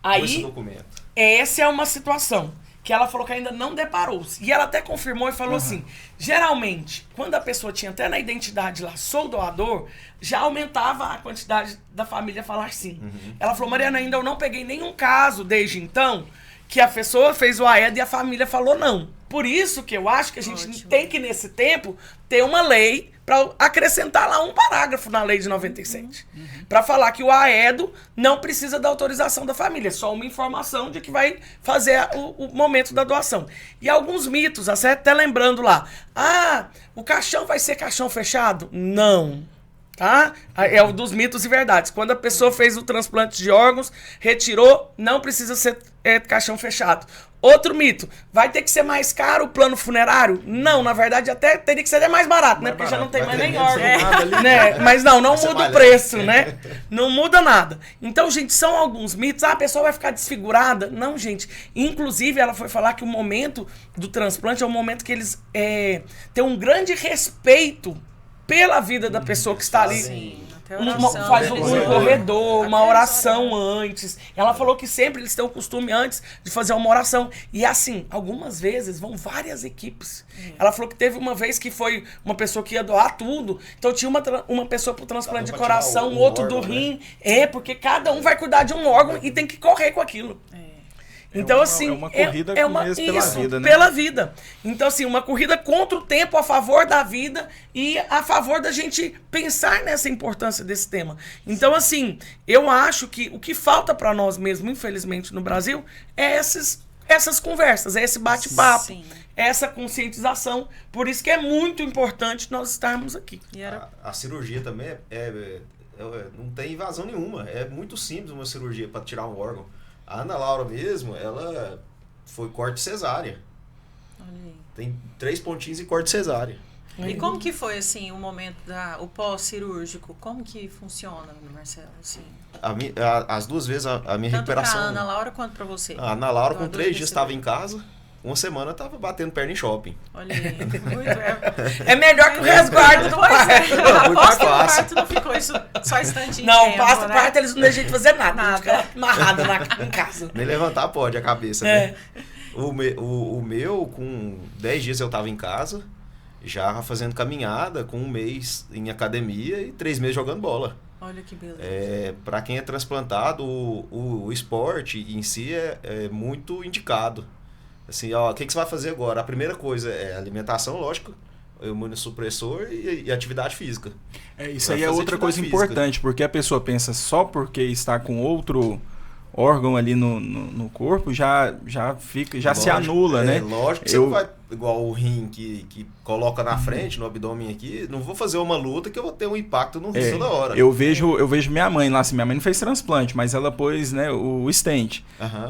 Speaker 3: com esse
Speaker 2: Aí,
Speaker 3: documento.
Speaker 2: essa é uma situação que ela falou que ainda não deparou-se. E ela até confirmou e falou assim, geralmente, quando a pessoa tinha até na identidade lá, sou doador, já aumentava a quantidade da família falar sim. Ela falou, Mariana, ainda eu não peguei nenhum caso desde então que a pessoa fez o AED e a família falou não. Por isso que eu acho que a gente tem que, nesse tempo, ter uma lei para acrescentar lá um parágrafo na lei de 97. Para falar que o AEDO não precisa da autorização da família, é só uma informação de que vai fazer o momento da doação. E alguns mitos, até lembrando lá, o caixão vai ser caixão fechado? Não. Tá? É um dos mitos e verdades. Quando a pessoa fez o transplante de órgãos, retirou, não precisa ser caixão fechado. Outro mito, vai ter que ser mais caro o plano funerário? Não, na verdade até teria que ser até mais barato, né? Porque já não tem mais nem órgão. Né? Mas não muda o preço, né? Não muda nada. Então, gente, são alguns mitos. A pessoa vai ficar desfigurada? Não, gente. Inclusive, ela foi falar que o momento do transplante é um momento que eles têm um grande respeito pela vida da pessoa que está ali.
Speaker 4: Sim, até
Speaker 2: Faz um corredor, uma
Speaker 4: Até
Speaker 2: oração antes. Ela falou que sempre eles têm o costume antes de fazer uma oração. E assim, algumas vezes vão várias equipes. Ela falou que teve uma vez que foi uma pessoa que ia doar tudo. Então tinha uma pessoa pro transplante de coração, outro do rim. Né? Porque cada um vai cuidar de um órgão e tem que correr com aquilo. Então, assim,
Speaker 1: é uma corrida mesmo pela vida, né?
Speaker 2: Pela vida. Então, assim, uma corrida contra o tempo, a favor da vida e a favor da gente pensar nessa importância desse tema. Então, assim, eu acho que o que falta para nós mesmo, infelizmente, no Brasil, é essas conversas, é esse bate-papo, essa conscientização. Por isso que é muito importante nós estarmos aqui.
Speaker 3: A cirurgia também não tem invasão nenhuma. É muito simples uma cirurgia para tirar um órgão. A Ana Laura mesmo, ela foi corte cesárea. Tem 3 pontinhos e corte cesárea.
Speaker 4: E como que foi, assim, o momento o pós-cirúrgico? Como que funciona, Marcelo? Assim?
Speaker 3: As 2 vezes a minha
Speaker 4: Tanto
Speaker 3: recuperação...
Speaker 4: Tanto pra Ana Laura quanto pra você?
Speaker 3: A Ana Laura, com 3 dias, estava em casa. Uma semana estava batendo perna em shopping.
Speaker 4: Olha aí.
Speaker 2: É melhor que o resguardo do parto.
Speaker 4: Após que o parto não ficou isso só instantinho.
Speaker 2: Não, passa o parto, eles não deixam de fazer nada. Fica amarrado em casa.
Speaker 3: Nem levantar pode a cabeça, né? O meu, com 10 dias eu estava em casa, já fazendo caminhada, com 1 mês em academia e 3 meses jogando bola.
Speaker 4: Olha que beleza.
Speaker 3: Para quem é transplantado, o esporte em si é muito indicado. Assim, o que você vai fazer agora? A primeira coisa é alimentação, lógico, imunossupressor e atividade física.
Speaker 1: Isso aí é outra coisa importante, porque a pessoa pensa só porque está com outro órgão ali no corpo, já se anula, né?
Speaker 3: Lógico que você não vai, igual o rim que coloca na frente, no abdômen aqui, não vou fazer uma luta que eu vou ter um impacto no rim toda hora.
Speaker 1: Eu vejo minha mãe lá, assim, minha mãe não fez transplante, mas ela pôs, né, o stent.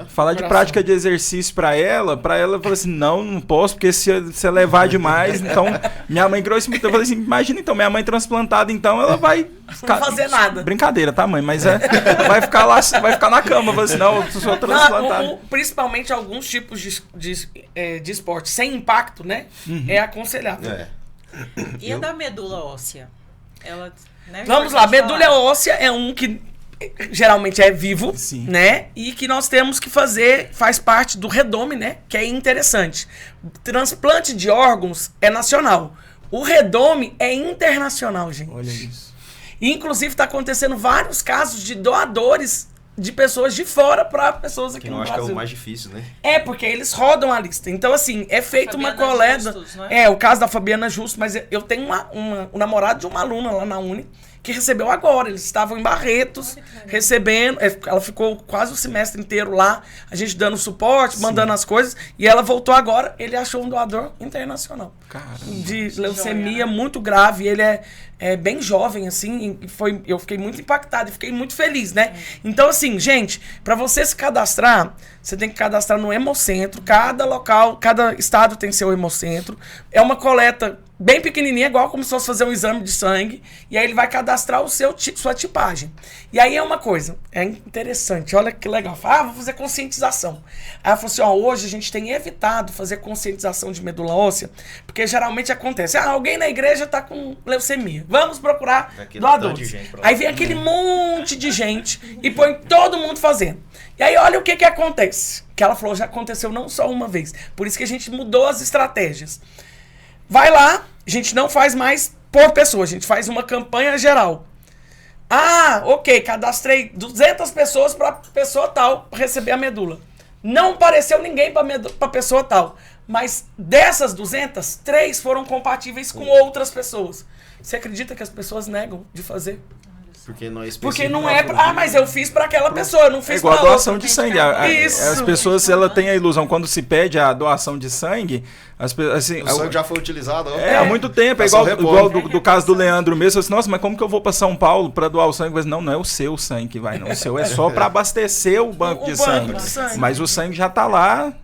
Speaker 1: Falar de prática de exercício pra ela falou assim, não posso, porque se você levar demais, então, minha mãe criou isso muito. Eu falei assim, imagina então, minha mãe transplantada, então ela vai ficar...
Speaker 2: Não fazer nada.
Speaker 1: Brincadeira, tá, mãe? Mas vai ficar lá, vai ficar na cama, eu falei assim, não, eu sou transplantado.
Speaker 2: Principalmente alguns tipos de esporte sem impacto, né? É aconselhável.
Speaker 4: E a da medula óssea? Ela, né,
Speaker 2: vamos lá, medula óssea é um que geralmente é vivo, né? E que nós temos que fazer, faz parte do redome, né? Que é interessante. Transplante de órgãos é nacional. O redome é internacional, gente.
Speaker 1: Olha isso.
Speaker 2: E, inclusive, está acontecendo vários casos de doadores de pessoas de fora para pessoas aqui
Speaker 3: Que eu
Speaker 2: no
Speaker 3: acho que é
Speaker 2: Brasil.
Speaker 3: o mais difícil, né?
Speaker 2: Porque eles rodam a lista. Então, assim, é feita uma
Speaker 4: Fabiana
Speaker 2: coleta.
Speaker 4: Justus, não é?
Speaker 2: O caso da Fabiana Justo, mas eu tenho o namorado de uma aluna lá na Uni que recebeu agora. Eles estavam em Barretos, recebendo. Ela ficou quase o semestre inteiro lá, a gente dando suporte, mandando as coisas, e ela voltou agora. Ele achou um doador internacional.
Speaker 1: Caramba.
Speaker 2: De
Speaker 4: Joia,
Speaker 2: leucemia
Speaker 4: né?
Speaker 2: muito grave. Ele é bem jovem, assim, e eu fiquei muito impactado e fiquei muito feliz, né? Então, assim, gente, para você se cadastrar, você tem que cadastrar no Hemocentro. Cada local, cada estado tem seu Hemocentro. É uma coleta bem pequenininha, igual como se fosse fazer um exame de sangue. E aí ele vai cadastrar sua tipagem. E aí é uma coisa, é interessante, olha que legal. Fala, vou fazer conscientização. Aí ela falou assim, hoje a gente tem evitado fazer conscientização de medula óssea, porque geralmente acontece, alguém na igreja tá com leucemia. Vamos procurar doadores. Aí vem aquele monte de gente e põe todo mundo fazendo. E aí olha o que acontece. Que ela falou, já aconteceu não só uma vez. Por isso que a gente mudou as estratégias. Vai lá, a gente não faz mais por pessoa, a gente faz uma campanha geral. Ok, cadastrei 200 pessoas para pessoa tal pra receber a medula. Não apareceu ninguém para pessoa tal. Mas dessas 200, 3 foram compatíveis com outras pessoas. Você acredita que as pessoas negam de fazer?
Speaker 3: Porque
Speaker 2: não é mas eu fiz para aquela pessoa, eu não fiz para
Speaker 1: igual a
Speaker 2: outra.
Speaker 1: doação de sangue.
Speaker 2: Isso.
Speaker 1: As pessoas, ela têm a ilusão, quando se pede a doação de sangue, assim,
Speaker 3: O sangue já foi utilizado.
Speaker 1: há muito tempo. É igual do caso do Leandro mesmo. Assim, nossa, mas como que eu vou para São Paulo para doar o sangue? Mas não é o seu sangue que vai, não. O seu é só para abastecer o banco de sangue. Mas o sangue já tá lá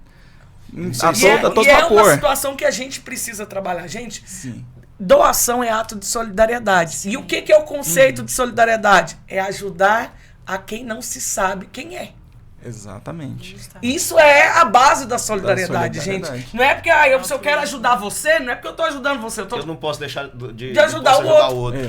Speaker 1: a todo
Speaker 2: é
Speaker 1: vapor.
Speaker 2: uma situação que a gente precisa trabalhar. Gente,
Speaker 1: Sim.
Speaker 2: doação é ato de solidariedade. Sim. E o que é o conceito de solidariedade? É ajudar a quem não se sabe quem é.
Speaker 1: Exatamente.
Speaker 2: Isso é a base da solidariedade, gente. Não é porque se eu quero ajudar você, não é porque eu tô ajudando você.
Speaker 3: Eu não posso deixar de
Speaker 2: ajudar o outro.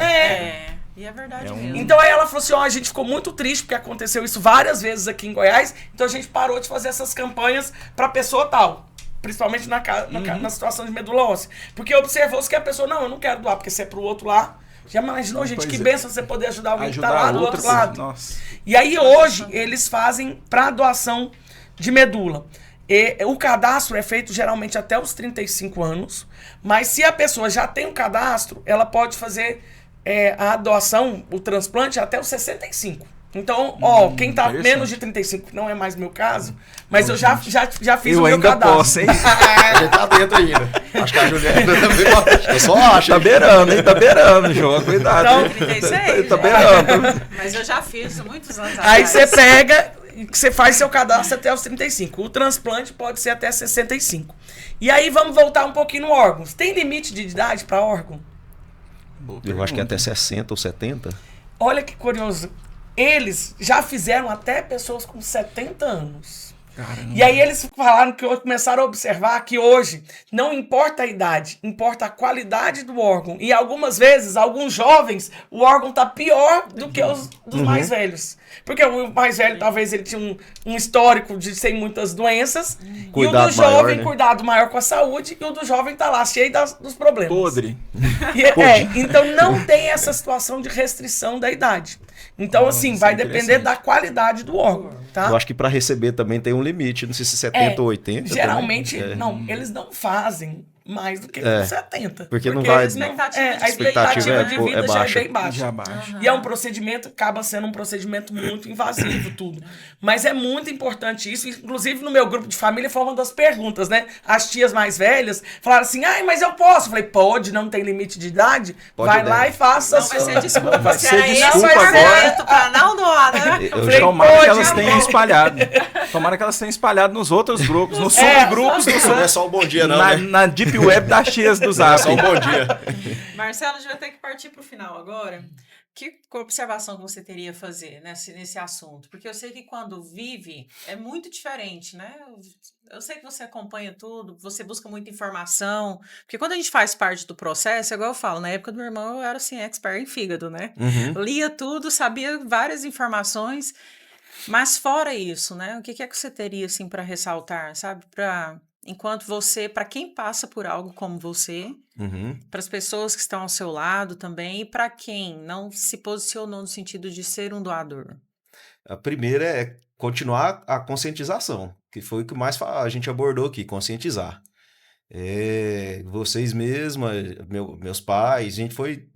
Speaker 4: E é verdade mesmo.
Speaker 2: Então aí ela falou assim, a gente ficou muito triste porque aconteceu isso várias vezes aqui em Goiás, então a gente parou de fazer essas campanhas pra pessoa tal. Principalmente na situação de medula óssea. Porque observou-se que a pessoa, eu não quero doar, porque se é pro outro lá. Já imaginou, gente, que bênção você poder ajudar alguém que tá lá do outro lado.
Speaker 1: Nossa.
Speaker 2: E aí hoje eles fazem pra doação de medula. O cadastro é feito geralmente até os 35 anos, mas se a pessoa já tem um cadastro, ela pode fazer a doação, o transplante, até os 65. Então, quem tá menos de 35, não é mais meu caso, mas eu já fiz o meu cadastro.
Speaker 1: Eu ainda posso, hein?
Speaker 3: A gente tá dentro ainda. Acho que a Juliana também pode. Eu só acho.
Speaker 1: Tá beirando, hein? Tá beirando, João. Cuidado.
Speaker 2: Então,
Speaker 1: hein?
Speaker 4: 36?
Speaker 1: Tá beirando.
Speaker 4: Mas eu já fiz muitos anos
Speaker 2: Aí
Speaker 4: atrás.
Speaker 2: você pega, você faz seu cadastro até os 35. O transplante pode ser até 65. E aí vamos voltar um pouquinho no órgão. Tem limite de idade para órgão?
Speaker 3: Eu acho que até 60 ou 70.
Speaker 2: Olha que curioso. Eles já fizeram até pessoas com 70 anos.
Speaker 1: Caramba.
Speaker 2: E aí eles falaram que começaram a observar que hoje não importa a idade, importa a qualidade do órgão. E algumas vezes, alguns jovens, o órgão tá pior do que os dos mais velhos. Porque o mais velho, talvez, ele tinha um histórico de sem muitas doenças.
Speaker 3: Cuidado
Speaker 2: e o do jovem,
Speaker 3: maior, né?
Speaker 2: cuidado maior com a saúde. E o do jovem tá lá, cheio dos problemas.
Speaker 1: Podre.
Speaker 2: Então não tem essa situação de restrição da idade. Então, assim, vai depender da qualidade do órgão, tá?
Speaker 3: Eu acho que para receber também tem um limite. Não sei se 70 ou 80.
Speaker 2: Geralmente,
Speaker 3: também.
Speaker 2: não, eles não fazem mais do que 70.
Speaker 3: Porque não vai-
Speaker 2: a expectativa
Speaker 3: expectativa
Speaker 2: de
Speaker 3: é
Speaker 2: vida já é
Speaker 3: baixa.
Speaker 2: bem baixa.
Speaker 1: Já baixa.
Speaker 2: E é um procedimento, acaba sendo um procedimento muito invasivo, tudo. Mas é muito importante isso. Inclusive, no meu grupo de família, foi uma das perguntas, né? As tias mais velhas falaram assim, mas eu posso. Eu falei, pode, não tem limite de idade.
Speaker 3: Pode
Speaker 2: vai
Speaker 3: e
Speaker 2: lá
Speaker 3: deve.
Speaker 2: e faça
Speaker 4: Não vai ser desculpa.
Speaker 1: Vai
Speaker 4: Se
Speaker 1: ser
Speaker 4: era esse
Speaker 1: desculpa
Speaker 4: o
Speaker 1: agora.
Speaker 4: argumento pra não doar, né?
Speaker 1: Tomara
Speaker 2: pode,
Speaker 1: que elas
Speaker 2: não
Speaker 1: tenham espalhado. Tomara que elas tenham espalhado nos outros grupos, nos subgrupos
Speaker 3: Isso não é só um bom dia, não,
Speaker 1: na,
Speaker 3: né?
Speaker 1: na deep web das tias do
Speaker 3: Não é
Speaker 1: Zap.
Speaker 3: só um bom dia.
Speaker 4: Marcelo, a gente vai ter que partir para o final agora. Que observação que você teria a fazer nesse assunto? Porque eu sei que quando vive é muito diferente, né? Eu sei que você acompanha tudo, você busca muita informação. Porque quando a gente faz parte do processo, é igual eu falo, na época do meu irmão eu era assim, expert em fígado, né? Lia tudo, sabia várias informações. Mas fora isso, né? O que é que você teria assim para ressaltar, sabe? Enquanto você, para quem passa por algo como você, para as pessoas que estão ao seu lado também, e para quem não se posicionou no sentido de ser um doador.
Speaker 3: A primeira é continuar a conscientização, que foi o que mais a gente abordou aqui, conscientizar. Vocês mesmas, meus pais, a gente foi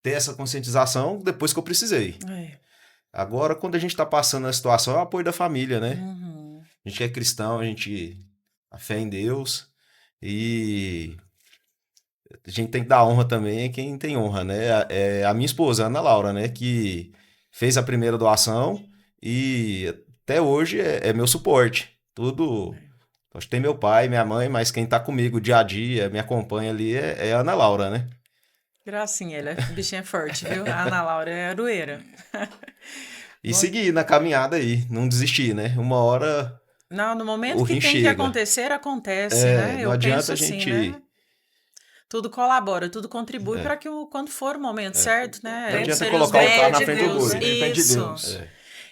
Speaker 3: ter essa conscientização depois que eu precisei. Agora, quando a gente está passando a situação, é o apoio da família, né? A gente é cristão, a fé em Deus, e a gente tem que dar honra também a quem tem honra, né? A minha esposa, Ana Laura, né? Que fez a primeira doação e até hoje é meu suporte. Tudo. Acho que tem meu pai, minha mãe, mas quem tá comigo dia a dia, me acompanha ali é a Ana Laura, né?
Speaker 4: Gracinha, ela é bichinha forte, viu? A Ana Laura é aroeira.
Speaker 3: E seguir na caminhada aí, não desistir, né? Uma hora.
Speaker 4: Não, no momento
Speaker 3: o
Speaker 4: que
Speaker 3: rim
Speaker 4: tem
Speaker 3: chega.
Speaker 4: que acontecer, acontece, né?
Speaker 3: Não adianta a gente.
Speaker 4: Assim, né? Tudo colabora, tudo contribui para que quando for o momento certo, né?
Speaker 3: Não adianta
Speaker 4: Ser
Speaker 3: colocar
Speaker 4: os
Speaker 3: o carro na
Speaker 4: bem
Speaker 3: frente
Speaker 4: de
Speaker 3: do
Speaker 4: Deus.
Speaker 3: boi.
Speaker 1: Depende de
Speaker 4: Isso.
Speaker 1: Deus.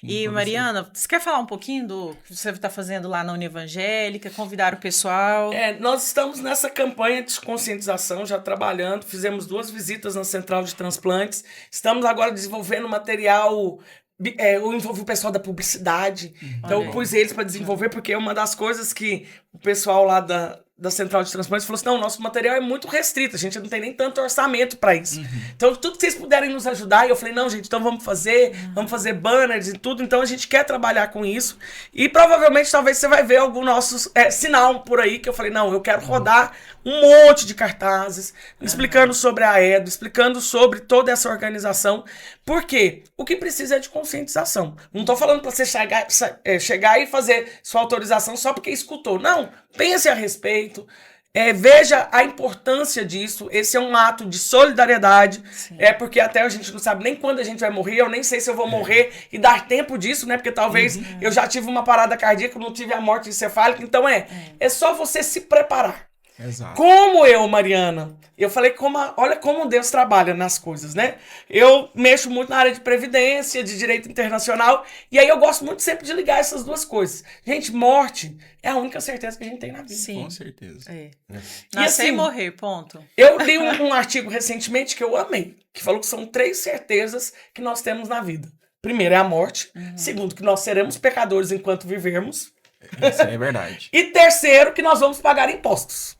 Speaker 4: E Mariana, você quer falar um pouquinho do que você está fazendo lá na Univangélica, convidar o pessoal?
Speaker 2: Nós estamos nessa campanha de conscientização, já trabalhando, fizemos 2 visitas na Central de Transplantes, estamos agora desenvolvendo material. Eu envolvi o pessoal da publicidade, então eu pus eles para desenvolver, porque é uma das coisas que o pessoal lá da Central de Transplantes falou assim, não, nosso material é muito restrito, a gente não tem nem tanto orçamento para isso. Então, tudo que vocês puderem nos ajudar, e eu falei, não, gente, então vamos fazer banners e tudo, então a gente quer trabalhar com isso, e provavelmente, talvez você vai ver algum nosso sinal por aí, que eu falei, não, eu quero rodar um monte de cartazes, explicando sobre a EDO, explicando sobre toda essa organização, porque o que precisa é de conscientização. Não estou falando para você chegar e fazer sua autorização só porque escutou. Não, pense a respeito, veja a importância disso. Esse é um ato de solidariedade, porque até a gente não sabe nem quando a gente vai morrer, eu nem sei se eu vou morrer e dar tempo disso, né? Porque talvez eu já tive uma parada cardíaca, não tive a morte encefálica, então é só você se preparar.
Speaker 1: Exato.
Speaker 2: Como eu, Mariana, eu falei, olha como Deus trabalha nas coisas, né? Eu mexo muito na área de previdência, de direito internacional, e aí eu gosto muito sempre de ligar essas duas coisas. Gente, morte é a única certeza que a gente tem na vida.
Speaker 4: Sim.
Speaker 1: Com certeza.
Speaker 4: Nascer e morrer, ponto.
Speaker 2: Eu li um artigo recentemente que eu amei, que falou que são 3 certezas que nós temos na vida. Primeiro é a morte, segundo que nós seremos pecadores enquanto vivermos,
Speaker 1: Isso é verdade.
Speaker 2: e terceiro, que nós vamos pagar impostos.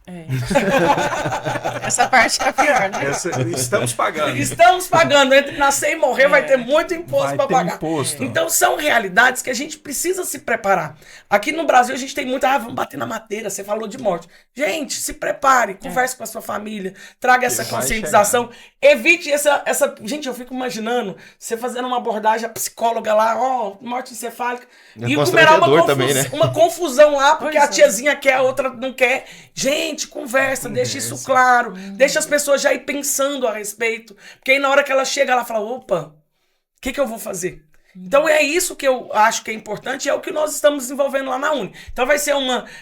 Speaker 4: Essa parte é a pior, né?
Speaker 1: Estamos pagando.
Speaker 2: Estamos pagando. Entre nascer e morrer vai ter muito imposto para pagar.
Speaker 1: Imposto.
Speaker 2: Então são realidades que a gente precisa se preparar. Aqui no Brasil a gente tem muito, vamos bater na madeira, você falou de morte. Gente, se prepare, converse com a sua família, traga essa conscientização. Evite essa... Gente, eu fico imaginando você fazendo uma abordagem, a psicóloga lá, morte encefálica, e começar uma confusão lá, porque a tiazinha quer, a outra não quer. Gente, conversa, deixa isso claro, deixa as pessoas já ir pensando a respeito, porque aí na hora que ela chega, ela fala, opa, o que eu vou fazer? Então é isso que eu acho que é importante, é o que nós estamos desenvolvendo lá na Uni. Então vai ser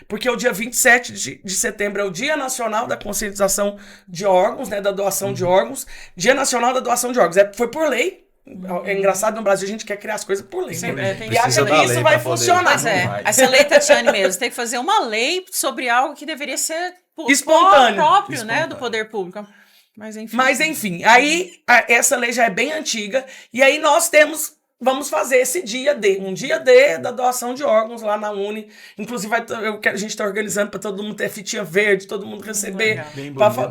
Speaker 2: porque o dia 27 de setembro é o Dia Nacional da Conscientização de Órgãos, né, da doação de órgãos, Dia Nacional da Doação de Órgãos, foi por lei. É engraçado, no Brasil a gente quer criar as coisas por lei. E acha que isso vai funcionar.
Speaker 4: Mas essa lei, Tatiane, mesmo, tem que fazer uma lei sobre algo que deveria ser
Speaker 2: espontâneo,
Speaker 4: próprio, né, do poder público. Mas enfim,
Speaker 2: aí essa lei já é bem antiga, e aí nós vamos fazer esse um dia D da doação de órgãos lá na Uni. Inclusive, a gente está organizando para todo mundo ter fitinha verde, todo mundo receber.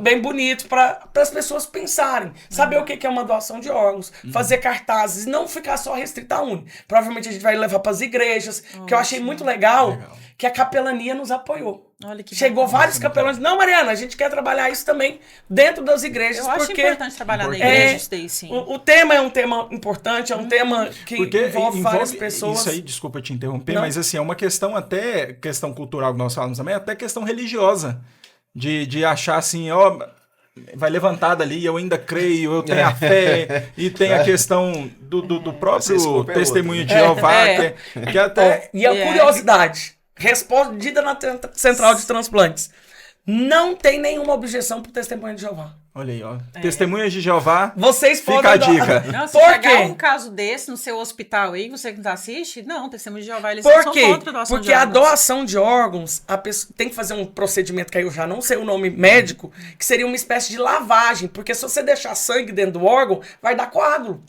Speaker 2: Bem bonito, para as pessoas pensarem. Saber o que é uma doação de órgãos, fazer cartazes, não ficar só restrito à Uni. Provavelmente a gente vai levar para as igrejas, que eu achei muito legal, que a capelania nos apoiou.
Speaker 4: Olha que
Speaker 2: Chegou vários capelões. Não, Mariana, a gente quer trabalhar isso também dentro das igrejas.
Speaker 4: Eu acho importante trabalhar na igreja, isso daí, sim.
Speaker 2: O tema é um tema importante, é um tema que envolve várias pessoas.
Speaker 1: Isso aí, desculpa te interromper, mas assim, é uma questão questão cultural que nós falamos também, até questão religiosa. De achar assim, vai levantar dali, eu ainda creio, eu tenho a fé, e tem a questão do próprio testemunho de Jeová, que até...
Speaker 2: E a curiosidade, respondida na Central de Transplantes, não tem nenhuma objeção pro testemunho de Jeová.
Speaker 1: Olha aí, Testemunhas de Jeová,
Speaker 2: vocês
Speaker 1: fica a dica.
Speaker 4: Não, se pegar um caso desse no seu hospital aí, você que não assiste, não, Testemunho de Jeová, eles são contra a doação
Speaker 2: Porque
Speaker 4: de órgãos.
Speaker 2: a doação de órgãos, a pessoa tem que fazer um procedimento que aí eu já não sei o nome médico, que seria uma espécie de lavagem, porque se você deixar sangue dentro do órgão, vai dar coágulo.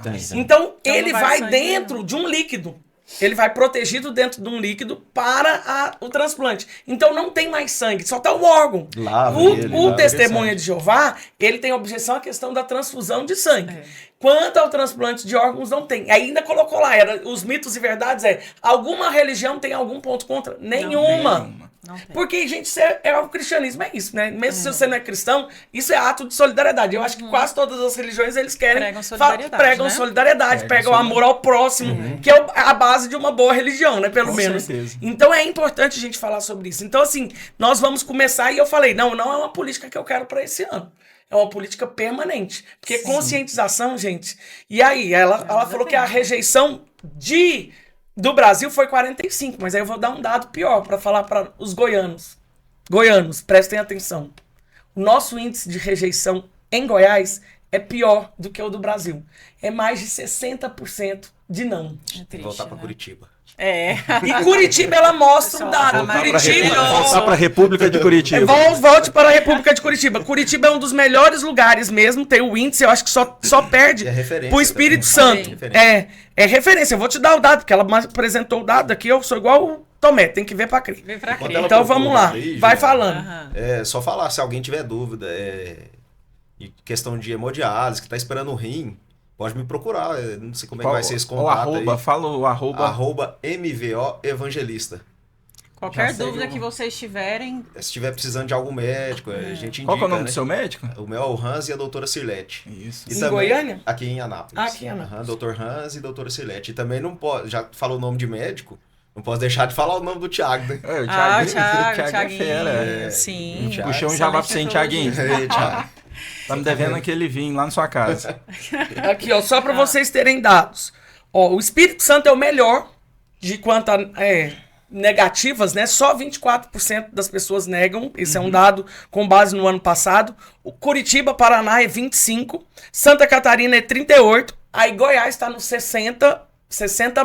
Speaker 2: Então,
Speaker 4: Então
Speaker 2: ele
Speaker 4: não vai
Speaker 2: vai
Speaker 4: sangue
Speaker 2: dentro de um líquido. Ele vai protegido dentro de um líquido para o transplante. Então não tem mais sangue, só tá o órgão.
Speaker 3: Lava ele,
Speaker 2: O
Speaker 3: lava
Speaker 2: testemunha de Jeová, ele tem objeção à questão da transfusão de sangue. Quanto ao transplante de órgãos, não tem. Ainda colocou lá, os mitos e verdades alguma religião tem algum ponto contra? Nenhuma.
Speaker 4: Não tem.
Speaker 2: Porque, gente, o cristianismo é isso, né? Mesmo se você não é cristão, isso é ato de solidariedade. Eu acho que quase todas as religiões, eles querem...
Speaker 4: Pregam solidariedade,
Speaker 2: Pregam amor ao próximo, que é a base de uma boa religião, né? Pelo
Speaker 1: Com
Speaker 2: menos.
Speaker 1: certeza.
Speaker 2: Então, é importante a gente falar sobre isso. Então, assim, nós vamos começar, e eu falei, não é uma política que eu quero para esse ano. É uma política permanente. Porque conscientização, gente... E aí, ela falou que a rejeição do Brasil foi 45, mas aí eu vou dar um dado pior para falar para os goianos. Goianos, prestem atenção. O nosso índice de rejeição em Goiás é pior do que o do Brasil. É mais de 60% de não.
Speaker 4: É triste,
Speaker 3: Voltar pra
Speaker 4: né?
Speaker 3: Curitiba.
Speaker 2: E Curitiba, ela mostra um dado.
Speaker 1: Voltar para a República de Curitiba.
Speaker 2: Volte para a República de Curitiba. Curitiba é um dos melhores lugares mesmo, tem o índice, eu acho que só perde
Speaker 3: É referência
Speaker 2: pro Espírito
Speaker 3: também.
Speaker 2: Santo.
Speaker 3: Referência.
Speaker 2: É referência. Eu vou te dar o dado, porque ela apresentou o dado aqui, eu sou igual o Tomé, tem que ver para crer.
Speaker 4: Vem pra cá.
Speaker 3: Quando ela
Speaker 2: Então
Speaker 3: procura
Speaker 2: vamos lá,
Speaker 3: aí,
Speaker 2: vai
Speaker 3: Juliana,
Speaker 2: falando.
Speaker 4: Aham.
Speaker 3: É só falar, se alguém tiver dúvida, em questão de hemodiálise, que tá esperando o rim, pode me procurar. Não sei como é que vai ser esse
Speaker 1: O
Speaker 3: contato
Speaker 1: arroba,
Speaker 3: aí.
Speaker 1: fala o arroba.
Speaker 3: @MVO Evangelista.
Speaker 4: Qualquer
Speaker 1: Já segue
Speaker 4: dúvida
Speaker 1: o-
Speaker 4: que vocês tiverem,
Speaker 3: Se estiver precisando de algum médico, a gente indica,
Speaker 1: Qual que é o nome
Speaker 3: né?
Speaker 1: do seu médico?
Speaker 3: O meu é o Hans e a doutora Cirlete.
Speaker 1: Isso.
Speaker 3: E
Speaker 2: Em Goiânia?
Speaker 3: Aqui em Anápolis.
Speaker 2: Ah, aqui em Anápolis.
Speaker 3: Doutor Hans e doutora Cirlete. E também não pode, já falou o nome de médico, não posso deixar de falar o nome do Thiago, né?
Speaker 1: É, o
Speaker 4: o
Speaker 1: Thiago é
Speaker 4: Thiaguinho,
Speaker 1: fera.
Speaker 4: sim.
Speaker 3: Thiago.
Speaker 1: Puxei um jabá pra você, hein, Thiaguinho.
Speaker 3: Ei, Thiago.
Speaker 1: Tá me devendo aquele vinho lá na sua casa.
Speaker 2: Aqui, ó, só para vocês terem dados. Ó, o Espírito Santo é o melhor de quanto a negativas, né? Só 24% das pessoas negam. Esse é um dado com base no ano passado. O Curitiba, Paraná é 25%. Santa Catarina é 38%. Aí Goiás está no 60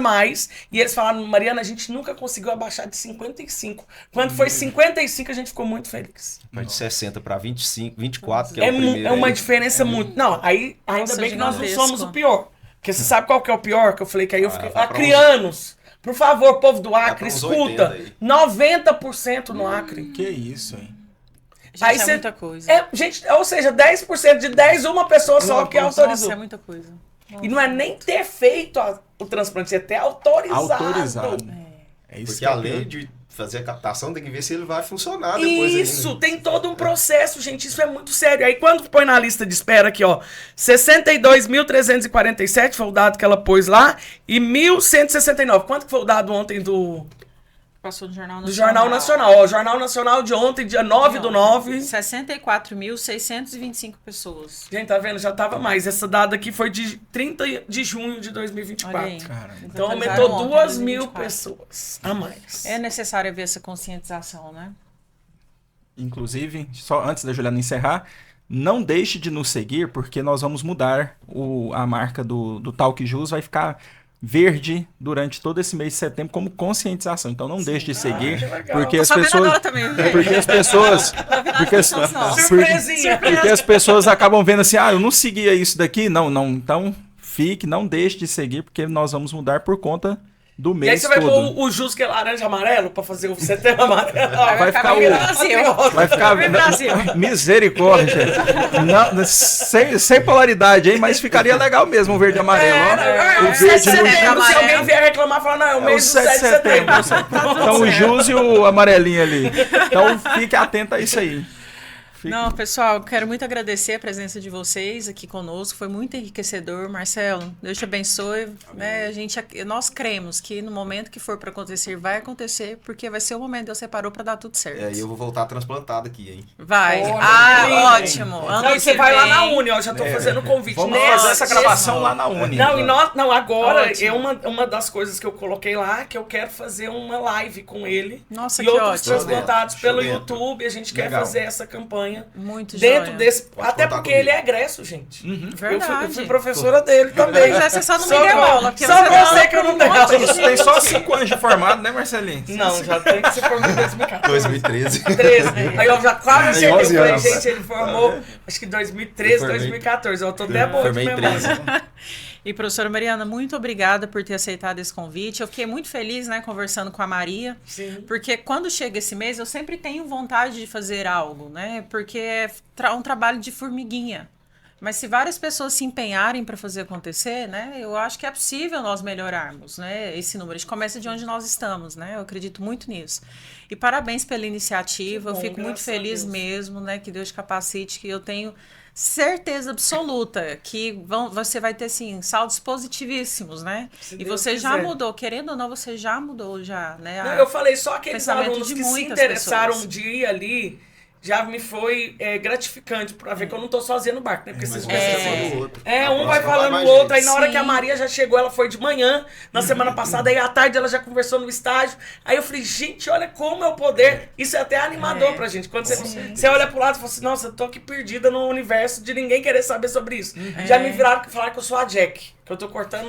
Speaker 2: mais. E eles falaram, Mariana, a gente nunca conseguiu abaixar de 55. Quando foi 55, a gente ficou muito feliz.
Speaker 3: Vai de 60 para 25, 24, que é o
Speaker 2: É
Speaker 3: primeiro.
Speaker 2: uma
Speaker 3: aí.
Speaker 2: diferença muito... Não, aí ainda
Speaker 4: Nossa,
Speaker 2: bem que nós não
Speaker 4: gigantesco.
Speaker 2: somos o pior. Porque você sabe qual que é o pior? Que eu falei que aí eu fiquei...
Speaker 3: vai pra
Speaker 2: Acrianos, por favor, povo do
Speaker 3: pra
Speaker 2: Acre,
Speaker 3: uns
Speaker 2: escuta.
Speaker 3: 80 aí.
Speaker 2: 90% no Acre.
Speaker 1: Que isso, hein?
Speaker 4: Gente,
Speaker 2: Aí
Speaker 4: é
Speaker 2: cê-
Speaker 4: muita coisa.
Speaker 2: Gente, ou seja, 10% de 10, uma pessoa só que autorizou.
Speaker 4: Nossa, é muita coisa.
Speaker 2: E não é nem ter feito o transplante, é ter autorizado.
Speaker 1: Autorizado. É isso
Speaker 3: Porque
Speaker 1: que é
Speaker 3: além
Speaker 1: pior.
Speaker 3: de fazer a captação, tem que ver se ele vai funcionar depois
Speaker 2: Isso,
Speaker 3: ainda.
Speaker 2: tem todo um processo, gente. Isso é muito sério. Aí quando põe na lista de espera aqui, ó, 62.347 foi o dado que ela pôs lá e 1.169. Quanto que foi o dado ontem do
Speaker 4: Passou no Jornal
Speaker 2: do
Speaker 4: Nacional.
Speaker 2: Jornal Nacional? Ó, Jornal Nacional de ontem, dia 9/9.
Speaker 4: 64.625 pessoas.
Speaker 2: Gente, tá vendo? Já tava mais. Essa data aqui foi de 30 de junho de 2024.
Speaker 4: Olha aí.
Speaker 1: Cara,
Speaker 2: Então
Speaker 4: Atualizaram
Speaker 2: aumentou
Speaker 4: ontem,
Speaker 2: 2.000
Speaker 4: 2024.
Speaker 2: pessoas a mais.
Speaker 4: É necessário haver essa conscientização, né?
Speaker 1: inclusive, só antes da Juliana encerrar, não deixe de nos seguir, porque nós vamos mudar a marca do Talk Jus, vai ficar verde durante todo esse mês de setembro como conscientização. Então não deixe de seguir,
Speaker 2: que legal.
Speaker 1: porque
Speaker 4: Tô
Speaker 1: as
Speaker 4: sabendo
Speaker 1: pessoas...
Speaker 4: agora também, viu?
Speaker 1: Porque as pessoas... porque as-
Speaker 2: Surpresinha.
Speaker 1: porque as pessoas acabam vendo assim, eu não seguia isso daqui. Não, então fique, não deixe de seguir, porque nós vamos mudar por conta do
Speaker 2: E aí
Speaker 1: mês
Speaker 2: você vai
Speaker 1: todo.
Speaker 2: pôr o jus que é laranja e amarelo pra fazer o setembro amarelo.
Speaker 1: Vai ficar
Speaker 4: bem
Speaker 1: o-
Speaker 4: Brasil.
Speaker 1: Vai ficar...
Speaker 4: Vem, Brasil.
Speaker 1: Misericórdia. Não, sem polaridade, hein? Mas ficaria legal mesmo o verde e amarelo. ó. O verde no...
Speaker 2: setembro, se alguém vier reclamar, fala, não, é o
Speaker 1: É o
Speaker 2: mês do
Speaker 1: 7 de setembro. Então o Jus e o amarelinho ali. Então fique atento a isso aí.
Speaker 4: Não, pessoal, quero muito agradecer a presença de vocês aqui conosco. Foi muito enriquecedor. Marcelo, Deus te abençoe. Nós cremos que no momento que for para acontecer, vai acontecer, porque vai ser o momento que Deus separou para dar tudo certo.
Speaker 3: E eu vou voltar transplantado aqui, hein?
Speaker 4: Vai.
Speaker 2: Olha,
Speaker 4: Ótimo. Ano
Speaker 2: Não, e você
Speaker 4: que
Speaker 2: vai lá
Speaker 4: vem.
Speaker 2: na Uni, ó, já tô fazendo o convite.
Speaker 1: Vamos
Speaker 2: Nessa
Speaker 1: fazer essa gravação lá na Uni.
Speaker 2: Não, agora
Speaker 4: Ótimo.
Speaker 2: é uma das coisas que eu coloquei lá, que eu quero fazer uma live com ele.
Speaker 4: Nossa,
Speaker 2: e
Speaker 4: que
Speaker 2: outros
Speaker 4: ótimo.
Speaker 2: transplantados
Speaker 3: Show
Speaker 2: pelo
Speaker 3: dentro.
Speaker 2: YouTube. A gente quer
Speaker 1: Legal.
Speaker 2: fazer essa campanha
Speaker 4: Muito
Speaker 2: dentro
Speaker 4: joia.
Speaker 2: desse.
Speaker 3: Pode
Speaker 2: Até
Speaker 3: contar
Speaker 2: porque
Speaker 3: comigo.
Speaker 2: ele é egresso, gente.
Speaker 4: Verdade.
Speaker 2: Eu fui professora dele também.
Speaker 4: Mas essa só não me
Speaker 2: Só
Speaker 4: deu
Speaker 2: pra-
Speaker 4: aula. Porque
Speaker 2: só
Speaker 4: você
Speaker 2: pra
Speaker 4: deu
Speaker 2: você
Speaker 4: aula
Speaker 2: que eu
Speaker 4: pra
Speaker 2: não
Speaker 4: um
Speaker 2: dei
Speaker 4: monte
Speaker 2: aula.
Speaker 4: de
Speaker 1: Você tem só 5 anos de formado, né, Marcelinho?
Speaker 2: Não, já tem que se formar em 2014.
Speaker 3: 2013.
Speaker 2: 13. Aí eu já quase
Speaker 3: Tem
Speaker 2: acertei.
Speaker 3: 11
Speaker 2: Eu falei,
Speaker 3: anos.
Speaker 2: gente, ele formou acho que 2013,
Speaker 3: Eu formei-
Speaker 2: 2014. Eu tô até boa de
Speaker 3: Formei em
Speaker 2: memória.
Speaker 3: 13.
Speaker 4: E, professora Mariana, muito obrigada por ter aceitado esse convite. Eu fiquei muito feliz, né, conversando com a Maria.
Speaker 2: Sim.
Speaker 4: Porque quando chega esse mês, eu sempre tenho vontade de fazer algo, né? Porque é um trabalho de formiguinha. Mas se várias pessoas se empenharem para fazer acontecer, né? Eu acho que é possível nós melhorarmos, né? Esse número. A gente começa de onde nós estamos, né? Eu acredito muito nisso. E parabéns pela iniciativa.
Speaker 2: Bom,
Speaker 4: eu fico muito feliz
Speaker 2: Deus.
Speaker 4: mesmo, né? Que Deus te capacite, que eu tenho certeza absoluta que você vai ter, assim, saldos positivíssimos, né?
Speaker 2: Se
Speaker 4: e
Speaker 2: Deus
Speaker 4: você já
Speaker 2: quiser.
Speaker 4: mudou, querendo ou não, você já mudou, já, né?
Speaker 2: Não, eu falei só aqueles
Speaker 4: pensamento
Speaker 2: alunos
Speaker 4: de
Speaker 2: que se
Speaker 4: muitas
Speaker 2: interessaram
Speaker 4: pessoas.
Speaker 2: de ir ali, já me foi gratificante para ver que eu não tô sozinha no barco, né? Porque vocês conhecem
Speaker 5: outro.
Speaker 2: um vai falando
Speaker 5: mais
Speaker 2: o outro, aí
Speaker 5: gente.
Speaker 2: na hora
Speaker 4: Sim.
Speaker 2: que a Maria já chegou, ela foi de manhã, na semana passada, aí à tarde ela já conversou no estágio, aí eu falei, gente, olha como é o poder, isso é até animador pra gente, quando você olha pro lado e fala assim, nossa, eu tô aqui perdida no universo de ninguém querer saber sobre isso. Já me viraram e falaram que eu sou a Jack, que eu tô cortando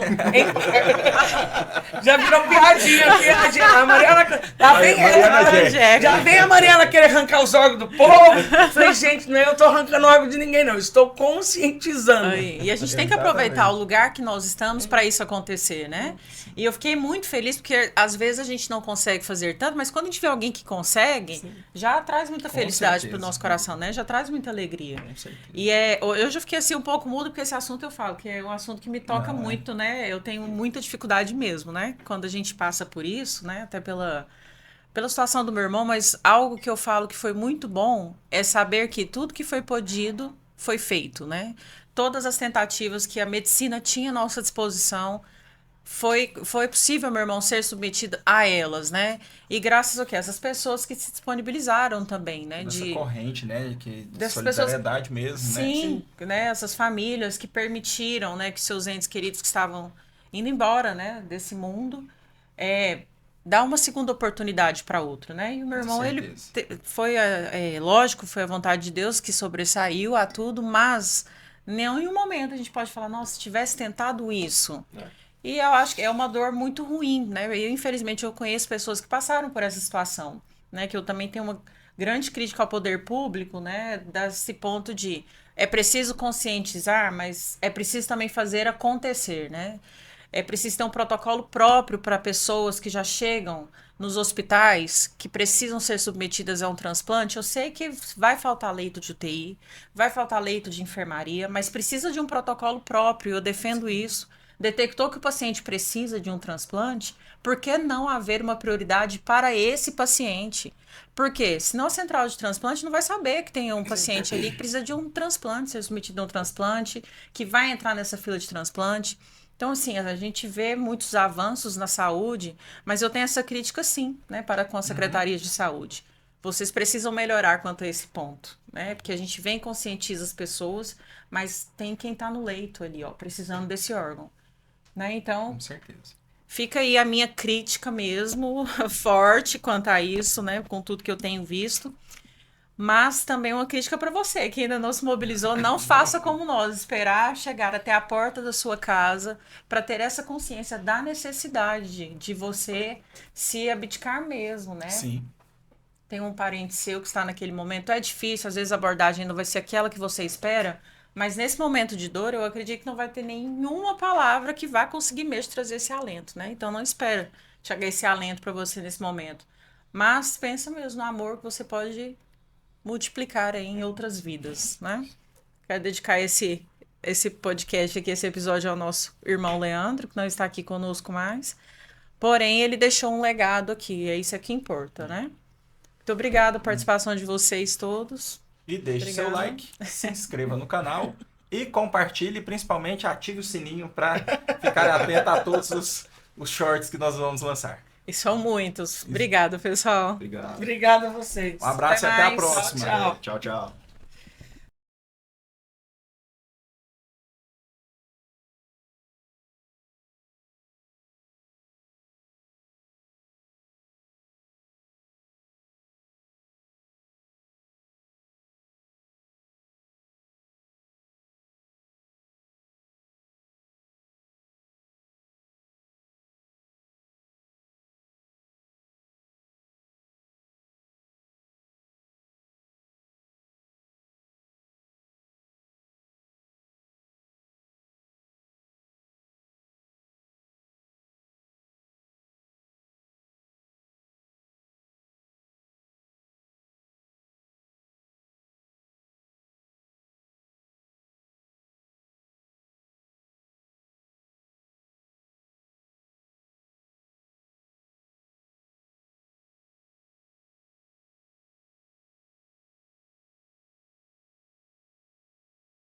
Speaker 2: já virou piadinha aqui, a Mariana, já vem
Speaker 1: Mariana
Speaker 4: Jack.
Speaker 2: já vem a Mariana querer arrancar os órgãos do povo. Falei, gente, não é eu tô arrancando órgão de ninguém, não. Eu estou conscientizando.
Speaker 4: Aí, e a gente tem que aproveitar o lugar que nós estamos para isso acontecer, né? E eu fiquei muito feliz porque às vezes a gente não consegue fazer tanto, mas quando a gente vê alguém que consegue, já traz muita felicidade para o nosso coração, né? Já traz muita alegria. E eu já fiquei assim um pouco mudo porque esse assunto eu falo que é um assunto que me toca muito, né? Eu tenho muita dificuldade mesmo, né? Quando a gente passa por isso, né? Até pela situação do meu irmão, mas algo que eu falo que foi muito bom é saber que tudo que foi podido foi feito, né? Todas as tentativas que a medicina tinha à nossa disposição, foi possível, meu irmão, ser submetido a elas, né? E graças a quê? Essas pessoas que se disponibilizaram também, né?
Speaker 1: Dessa corrente, né? De
Speaker 4: dessas
Speaker 1: solidariedade mesmo, né?
Speaker 4: Sim, né? Essas famílias que permitiram, né, que seus entes queridos que estavam indo embora, né, desse mundo, dar uma segunda oportunidade para outro, né? E o meu irmão, ele foi, lógico, foi a vontade de Deus que sobressaiu a tudo, mas em nenhum momento a gente pode falar, nossa, se tivesse tentado isso. E eu acho que é uma dor muito ruim, né? Infelizmente, eu conheço pessoas que passaram por essa situação, né? Que eu também tenho uma grande crítica ao poder público, né? Desse ponto de é preciso conscientizar, mas é preciso também fazer acontecer, né? É preciso ter um protocolo próprio para pessoas que já chegam nos hospitais, que precisam ser submetidas a um transplante. Eu sei que vai faltar leito de UTI, vai faltar leito de enfermaria, mas precisa de um protocolo próprio, eu defendo isso. Detectou que o paciente precisa de um transplante, por que não haver uma prioridade para esse paciente? Porque senão a central de transplante não vai saber que tem um paciente ali que precisa de um transplante, ser submetido a um transplante, que vai entrar nessa fila de transplante. Então, assim, a gente vê muitos avanços na saúde, mas eu tenho essa crítica, sim, né, para com as secretarias de saúde. Vocês precisam melhorar quanto a esse ponto, né? Porque a gente vem e conscientiza as pessoas, mas tem quem está no leito ali, ó, precisando desse órgão. Né? Então,
Speaker 1: Com certeza.
Speaker 4: Fica aí a minha crítica mesmo, forte quanto a isso, né? Com tudo que eu tenho visto. Mas também uma crítica para você, que ainda não se mobilizou. Não faça como nós, esperar chegar até a porta da sua casa para ter essa consciência da necessidade de você se abdicar mesmo, né?
Speaker 1: Sim.
Speaker 4: Tem um parente seu que está naquele momento. É difícil, às vezes a abordagem não vai ser aquela que você espera. Mas nesse momento de dor, eu acredito que não vai ter nenhuma palavra que vá conseguir mesmo trazer esse alento, né? Então não espera chegar esse alento para você nesse momento. Mas pensa mesmo no amor que você pode multiplicar aí em outras vidas, né? Quero dedicar esse podcast aqui, esse episódio ao nosso irmão Leandro, que não está aqui conosco mais. Porém, ele deixou um legado aqui, é isso que importa, né? Muito obrigada pela participação de vocês todos.
Speaker 1: E deixe seu like, se inscreva no canal e compartilhe, principalmente ative o sininho para ficar atento a todos os shorts que nós vamos lançar.
Speaker 4: E são muitos. Obrigada, pessoal.
Speaker 1: Obrigado.
Speaker 2: Obrigada a vocês.
Speaker 1: Um abraço
Speaker 4: Até
Speaker 1: e até a
Speaker 4: mais.
Speaker 1: próxima.
Speaker 2: Tchau, tchau.
Speaker 5: Tchau, tchau.